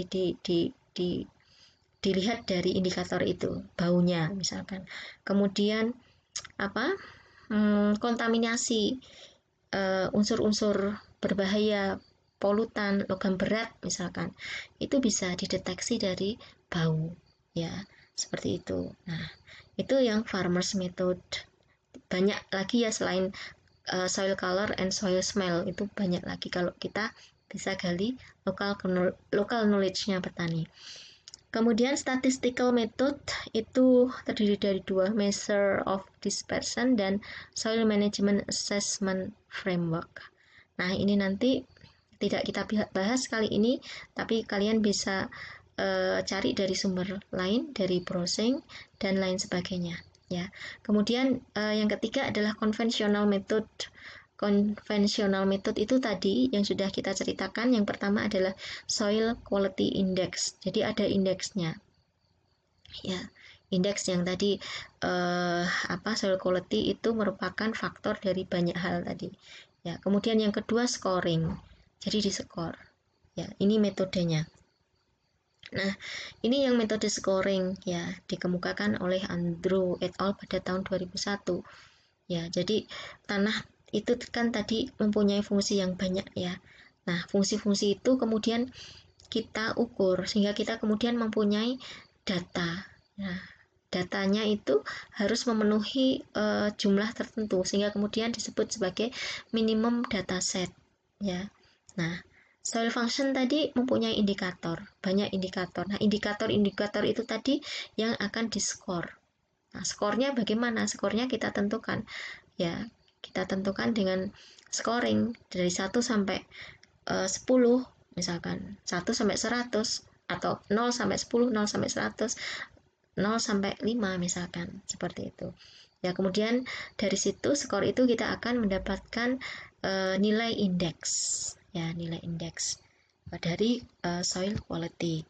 dilihat dari indikator itu, baunya misalkan. Kemudian kontaminasi unsur-unsur berbahaya, polutan, logam berat misalkan, itu bisa dideteksi dari bau ya, seperti itu. Nah, itu yang farmers method. Banyak lagi ya selain soil color and soil smell, itu banyak lagi kalau kita bisa gali local knowledge-nya petani. Kemudian statistical method itu terdiri dari 2, measure of dispersion dan soil management assessment framework. Nah, ini nanti tidak kita bahas kali ini, tapi kalian bisa cari dari sumber lain, dari browsing dan lain sebagainya ya. Kemudian yang ketiga adalah conventional method. Conventional method itu tadi yang sudah kita ceritakan. Yang pertama adalah soil quality index. Jadi ada indeksnya. Ya, indeks yang tadi soil quality itu merupakan faktor dari banyak hal tadi. Ya, kemudian yang kedua scoring. Jadi diskor. Ya, ini metodenya. Nah, ini yang metode scoring ya, dikemukakan oleh Andrew et al. Pada tahun 2001. Ya, jadi tanah itu kan tadi mempunyai fungsi yang banyak ya. Nah, fungsi-fungsi itu kemudian kita ukur sehingga kita kemudian mempunyai data. Nah, datanya itu harus memenuhi jumlah tertentu sehingga kemudian disebut sebagai minimum data set ya. Nah, soil function tadi mempunyai indikator, banyak indikator. Nah, indikator-indikator itu tadi yang akan diskor. Nah, skornya bagaimana? Skornya kita tentukan ya. Kita tentukan dengan scoring dari 1 sampai 10, misalkan 1 sampai 100 atau 0 sampai 10, 0 sampai 100, 0 sampai 5 misalkan, seperti itu. Ya, kemudian dari situ skor itu kita akan mendapatkan nilai indeks ya, nilai indeks dari soil quality.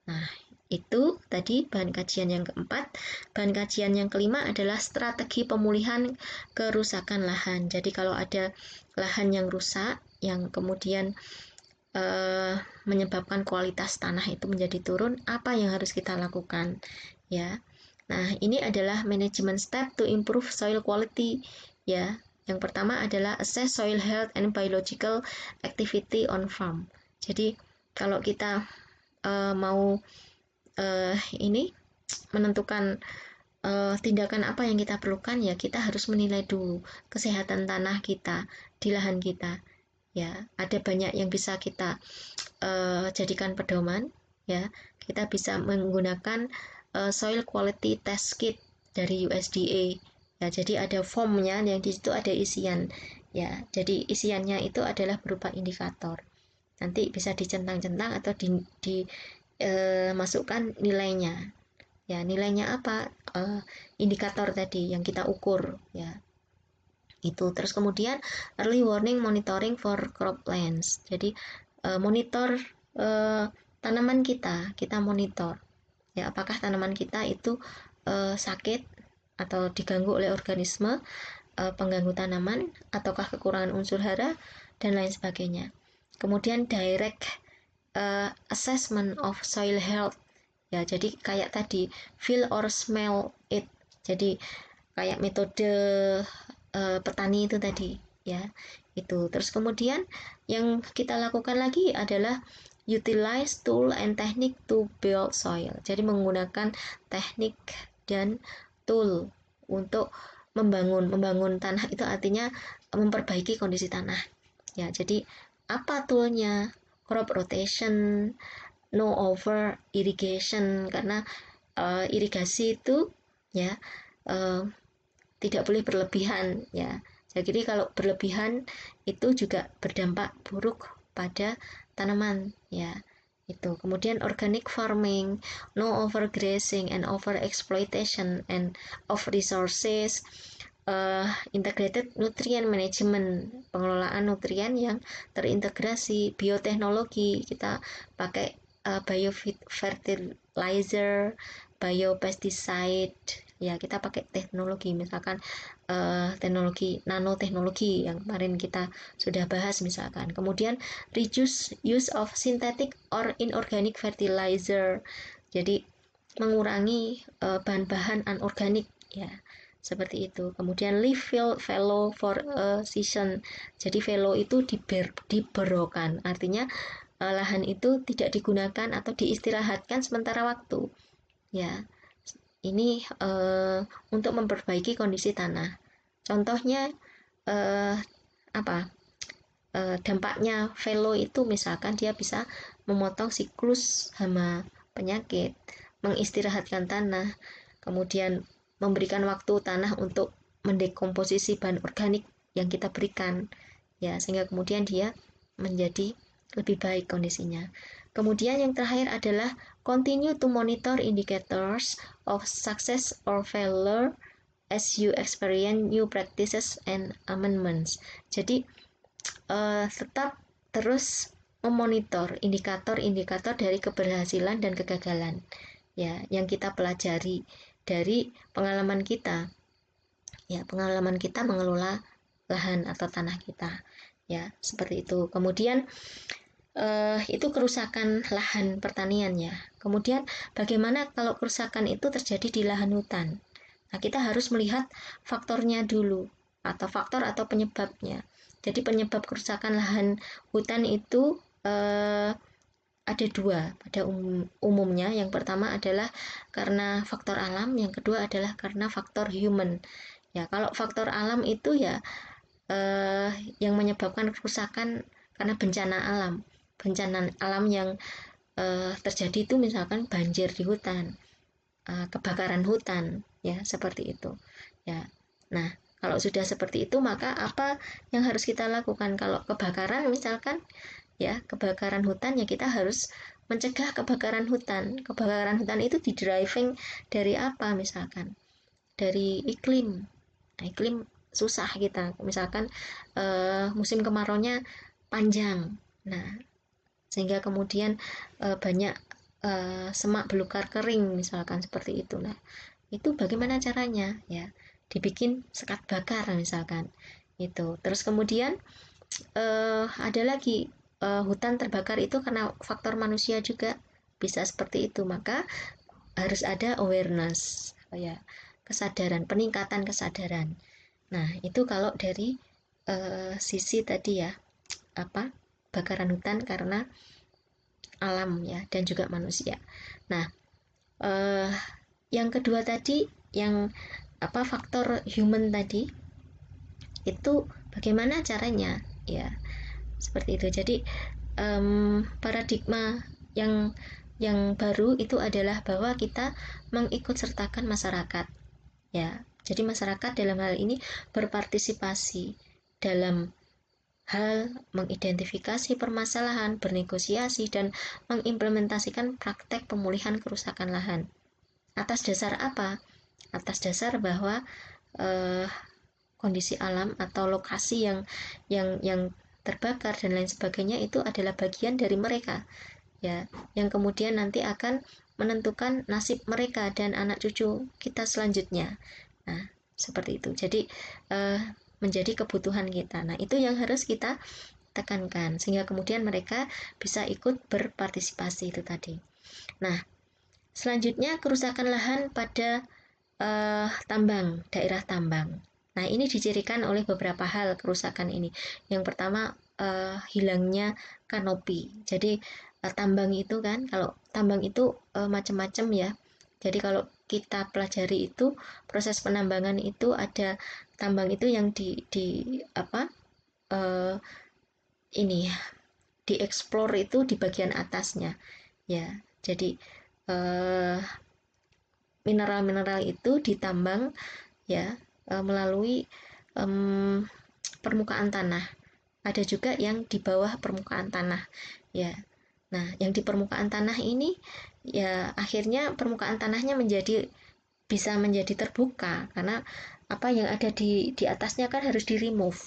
Nah, itu tadi bahan kajian yang keempat. Bahan kajian yang kelima adalah strategi pemulihan kerusakan lahan. Jadi kalau ada lahan yang rusak, yang kemudian menyebabkan kualitas tanah itu menjadi turun, apa yang harus kita lakukan? Ya, nah ini adalah management step to improve soil quality. Ya, yang pertama adalah assess soil health and biological activity on farm. Jadi kalau kita mau ini menentukan tindakan apa yang kita perlukan, ya kita harus menilai dulu kesehatan tanah kita di lahan kita. Ya, ada banyak yang bisa kita jadikan pedoman. Ya, kita bisa menggunakan soil quality test kit dari USDA. Ya, jadi ada formnya yang di situ ada isian. Ya, jadi isiannya itu adalah berupa indikator. Nanti bisa dicentang-centang atau masukkan nilainya. Ya, nilainya apa? Indikator tadi yang kita ukur ya. Itu terus kemudian early warning monitoring for croplands. Jadi monitor tanaman kita monitor. Ya, apakah tanaman kita itu sakit atau diganggu oleh organisme pengganggu tanaman ataukah kekurangan unsur hara dan lain sebagainya. Kemudian direct assessment of soil health. Ya, jadi kayak tadi feel or smell it. Jadi kayak metode petani itu tadi, ya. Itu. Terus kemudian yang kita lakukan lagi adalah utilize tool and technique to build soil. Jadi menggunakan teknik dan tool untuk membangun tanah, itu artinya memperbaiki kondisi tanah. Ya, jadi apa toolnya? Crop rotation, no over irrigation, karena irigasi itu ya tidak boleh berlebihan ya. Jadi kalau berlebihan itu juga berdampak buruk pada tanaman ya. Itu. Kemudian organic farming, no overgrazing and overexploitation and of resources, integrated nutrient management, pengelolaan nutrien yang terintegrasi, bioteknologi, kita pakai biofertilizer, biopesticide, ya kita pakai teknologi, misalkan teknologi nanoteknologi yang kemarin kita sudah bahas misalkan. Kemudian reduce use of synthetic or inorganic fertilizer, jadi mengurangi bahan-bahan anorganik ya, seperti itu. Kemudian leave fallow for a season, jadi fallow itu diberokan, artinya lahan itu tidak digunakan atau diistirahatkan sementara waktu ya. Ini untuk memperbaiki kondisi tanah. Contohnya dampaknya fallow itu misalkan dia bisa memotong siklus hama penyakit, mengistirahatkan tanah, kemudian memberikan waktu tanah untuk mendekomposisi bahan organik yang kita berikan ya, sehingga kemudian dia menjadi lebih baik kondisinya. Kemudian yang terakhir adalah continue to monitor indicators of success or failure as you experience new practices and amendments. Jadi tetap terus memonitor indikator-indikator dari keberhasilan dan kegagalan ya, yang kita pelajari dari pengalaman kita ya, pengalaman kita mengelola lahan atau tanah kita ya, seperti itu. Kemudian itu kerusakan lahan pertanian ya. Kemudian bagaimana kalau kerusakan itu terjadi di lahan hutan? Nah, kita harus melihat faktornya dulu, atau faktor atau penyebabnya. Jadi penyebab kerusakan lahan hutan itu ada dua pada umumnya. Yang pertama adalah karena faktor alam, yang kedua adalah karena faktor human. Ya, kalau faktor alam itu ya yang menyebabkan kerusakan karena bencana alam. Bencana alam yang terjadi itu misalkan banjir di hutan, kebakaran hutan ya, seperti itu ya. Nah, kalau sudah seperti itu, maka apa yang harus kita lakukan? Kalau kebakaran misalkan ya, kebakaran hutan ya, kita harus mencegah kebakaran hutan. Kebakaran hutan itu di-driving dari apa? Misalkan dari iklim. Nah, iklim susah kita, misalkan musim kemaraunya panjang. Nah, sehingga kemudian banyak semak belukar kering misalkan, seperti itu. Nah, itu bagaimana caranya ya? Dibikin sekat bakar misalkan itu. Terus kemudian ada lagi hutan terbakar itu karena faktor manusia juga, bisa seperti itu. Maka harus ada awareness ya, kesadaran, peningkatan kesadaran. Nah, itu kalau dari sisi tadi ya, bakaran hutan karena alam ya, dan juga manusia. Nah, yang kedua tadi, yang faktor human tadi, itu bagaimana caranya ya, seperti itu. Jadi paradigma yang baru itu adalah bahwa kita mengikut sertakan masyarakat ya. Jadi masyarakat dalam hal ini berpartisipasi dalam hal mengidentifikasi permasalahan, bernegosiasi, dan mengimplementasikan praktek pemulihan kerusakan lahan. Atas dasar apa? Atas dasar bahwa kondisi alam atau lokasi yang terbakar dan lain sebagainya itu adalah bagian dari mereka ya, yang kemudian nanti akan menentukan nasib mereka dan anak cucu kita selanjutnya. Nah, seperti itu. Jadi menjadi kebutuhan kita. Nah, itu yang harus kita tekankan sehingga kemudian mereka bisa ikut berpartisipasi itu tadi. Nah, selanjutnya kerusakan lahan pada tambang, daerah tambang. Nah, ini dicirikan oleh beberapa hal kerusakan ini. Yang pertama, hilangnya kanopi. Jadi tambang itu kan, kalau tambang itu macam-macam ya. Jadi kalau kita pelajari itu proses penambangan itu ada tambang itu yang ini dieksplor itu di bagian atasnya ya. Jadi mineral-mineral itu ditambang ya melalui permukaan tanah. Ada juga yang di bawah permukaan tanah ya. Nah, yang di permukaan tanah ini ya akhirnya permukaan tanahnya bisa menjadi terbuka karena apa yang ada di atasnya kan harus di remove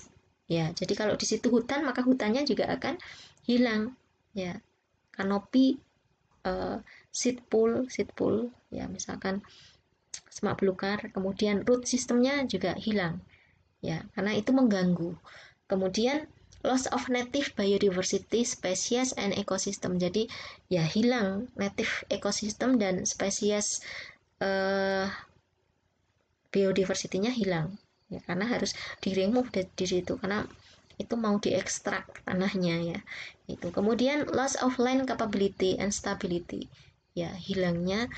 ya. Jadi kalau di situ hutan maka hutannya juga akan hilang ya. Kanopi seed pool ya, misalkan semak belukar, kemudian root sistemnya juga hilang ya karena itu mengganggu. Kemudian loss of native biodiversity, species and ecosystem. Jadi ya hilang native ekosistem dan spesies biodiversity-nya hilang ya karena harus di remove di situ karena itu mau diekstrak tanahnya ya. Itu kemudian loss of land capability and stability ya, hilangnya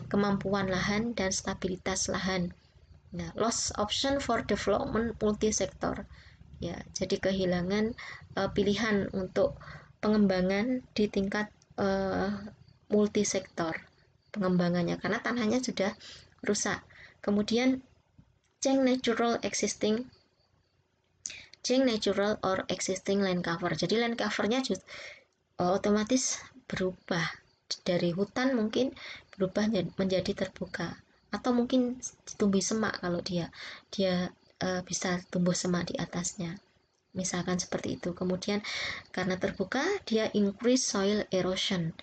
kemampuan lahan dan stabilitas lahan. Nah, loss option for development multisektor ya, jadi kehilangan pilihan untuk pengembangan di tingkat multisektor pengembangannya karena tanahnya sudah rusak. Kemudian change natural or existing land cover. Jadi land covernya otomatis berubah dari hutan mungkin berubah menjadi terbuka atau mungkin tumbuh semak kalau dia bisa tumbuh semak di atasnya. Misalkan seperti itu. Kemudian karena terbuka dia increase soil erosion.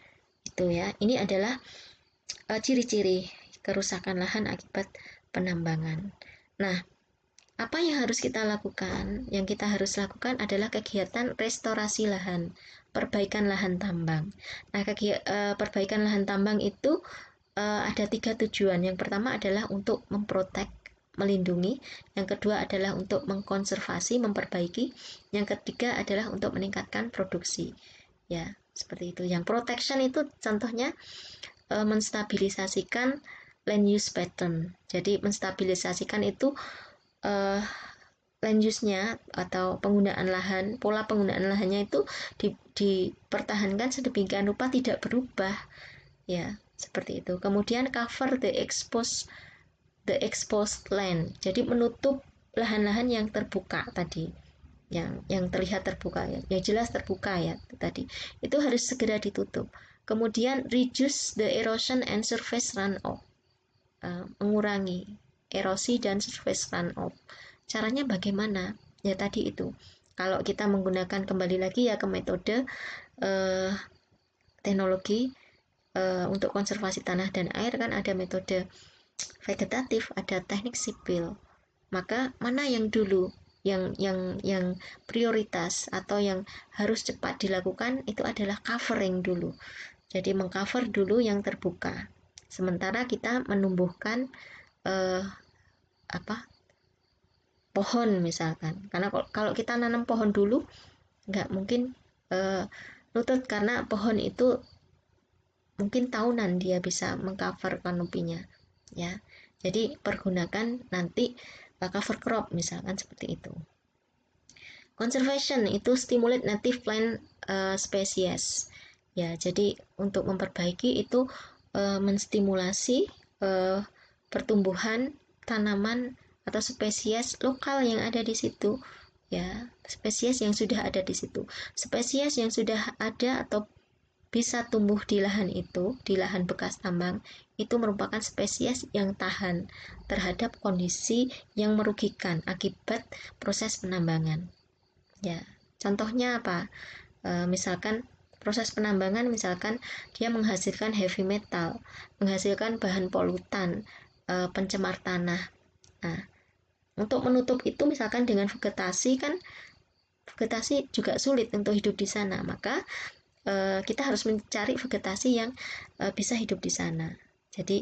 Itu ya. Ini adalah ciri-ciri kerusakan lahan akibat penambangan. Nah, apa yang harus kita lakukan? Yang kita harus lakukan adalah kegiatan restorasi lahan, perbaikan lahan tambang. Nah, perbaikan lahan tambang itu ada 3 tujuan. Yang pertama adalah untuk memprotek, melindungi. Yang kedua adalah untuk mengkonservasi, memperbaiki. Yang ketiga adalah untuk meningkatkan produksi. Ya, seperti itu. Yang protection itu contohnya menstabilisasikan land use pattern. Jadi menstabilisasikan itu land use-nya atau penggunaan lahan, pola penggunaan lahannya itu dipertahankan sedemikian rupa tidak berubah ya, seperti itu. Kemudian cover the exposed land, jadi menutup lahan-lahan yang terbuka tadi, yang terlihat terbuka ya, yang jelas terbuka ya tadi, itu harus segera ditutup. Kemudian reduce the erosion and surface runoff, mengurangi erosi dan surface runoff. Caranya bagaimana? Ya tadi itu. Kalau kita menggunakan kembali lagi ya ke metode teknologi untuk konservasi tanah dan air kan ada metode vegetatif, ada teknik sipil. Maka mana yang dulu yang prioritas atau yang harus cepat dilakukan itu adalah covering dulu. Jadi mengcover dulu yang terbuka. Sementara kita menumbuhkan pohon misalkan, karena kalau kita nanam pohon dulu nggak mungkin lutut karena pohon itu mungkin tahunan dia bisa mengcover kanopinya ya. Jadi pergunakan nanti cover crop misalkan seperti itu. Conservation itu stimulate native plant species ya, jadi untuk memperbaiki itu menstimulasi pertumbuhan tanaman atau spesies lokal yang ada di situ ya, spesies yang sudah ada di situ. Spesies yang sudah ada atau bisa tumbuh di lahan itu, di lahan bekas tambang, itu merupakan spesies yang tahan terhadap kondisi yang merugikan akibat proses penambangan ya. Contohnya apa? Misalkan proses penambangan, misalkan dia menghasilkan heavy metal, menghasilkan bahan polutan, pencemar tanah. Nah, untuk menutup itu misalkan dengan vegetasi kan vegetasi juga sulit untuk hidup di sana. Maka kita harus mencari vegetasi yang bisa hidup di sana. Jadi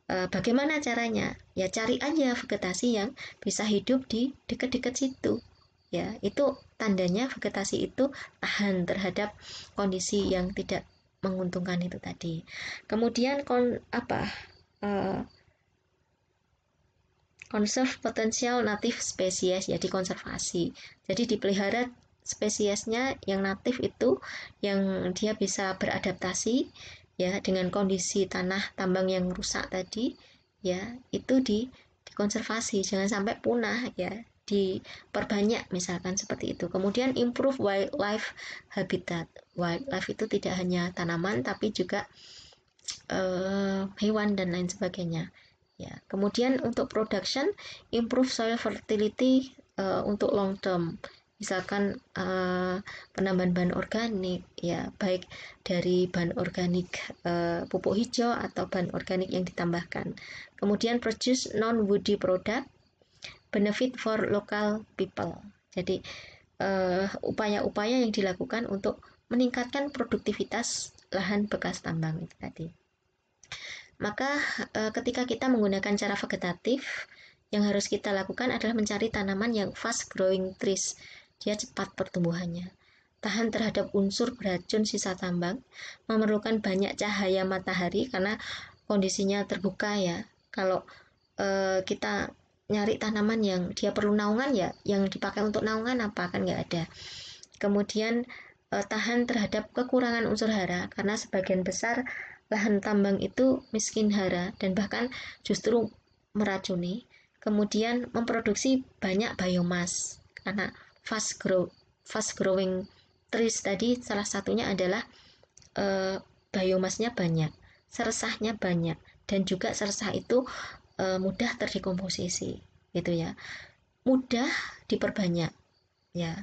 bagaimana caranya? Ya cari aja vegetasi yang bisa hidup di dekat-dekat situ. Ya, itu tandanya vegetasi itu tahan terhadap kondisi yang tidak menguntungkan itu tadi. Kemudian conserve potensial native species, ya dikonservasi. Jadi dipelihara spesiesnya yang natif itu, yang dia bisa beradaptasi ya dengan kondisi tanah tambang yang rusak tadi, ya itu dikonservasi, jangan sampai punah ya, diperbanyak misalkan seperti itu. Kemudian improve wildlife habitat. Wildlife itu tidak hanya tanaman tapi juga hewan dan lain sebagainya. Ya, kemudian untuk production, improve soil fertility untuk long term. Misalkan penambahan bahan organik, ya baik dari bahan organik pupuk hijau atau bahan organik yang ditambahkan. Kemudian produce non-woody product, benefit for local people. Jadi upaya-upaya yang dilakukan untuk meningkatkan produktivitas lahan bekas tambang itu tadi. Maka ketika kita menggunakan cara vegetatif, yang harus kita lakukan adalah mencari tanaman yang fast growing trees. Dia cepat pertumbuhannya, tahan terhadap unsur beracun sisa tambang, memerlukan banyak cahaya matahari karena kondisinya terbuka ya. Kalau kita nyari tanaman yang dia perlu naungan, ya yang dipakai untuk naungan apa, kan nggak ada. Kemudian tahan terhadap kekurangan unsur hara karena sebagian besar lahan tambang itu miskin hara dan bahkan justru meracuni. Kemudian memproduksi banyak biomas karena fast growing trees tadi, salah satunya adalah biomasnya banyak, seresahnya banyak, dan juga seresah itu mudah terdekomposisi gitu ya, mudah diperbanyak ya,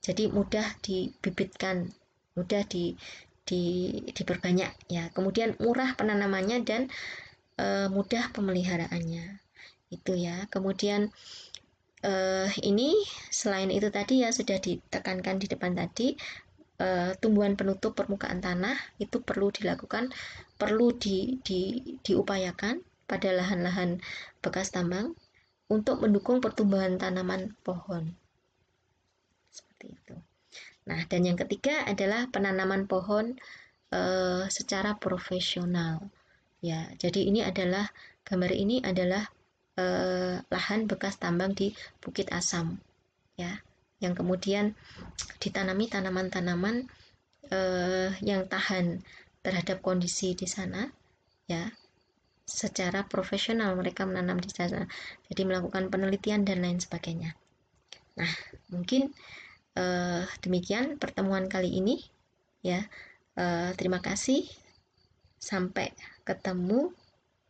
jadi mudah dibibitkan, mudah diperbanyak ya, kemudian murah penanamannya dan mudah pemeliharaannya itu ya. Kemudian ini selain itu tadi ya sudah ditekankan di depan tadi, tumbuhan penutup permukaan tanah itu perlu dilakukan, perlu diupayakan pada lahan-lahan bekas tambang untuk mendukung pertumbuhan tanaman pohon seperti itu. Nah, dan yang ketiga adalah penanaman pohon secara profesional. Ya, jadi ini adalah gambar ini adalah lahan bekas tambang di Bukit Asam, ya, yang kemudian ditanami tanaman-tanaman yang tahan terhadap kondisi di sana, ya, secara profesional mereka menanam di sana. Jadi melakukan penelitian dan lain sebagainya. Nah, mungkin demikian pertemuan kali ini ya. Terima kasih, sampai ketemu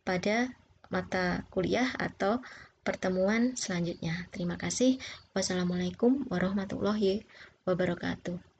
pada mata kuliah atau pertemuan selanjutnya. Terima kasih. Wassalamualaikum warahmatullahi wabarakatuh.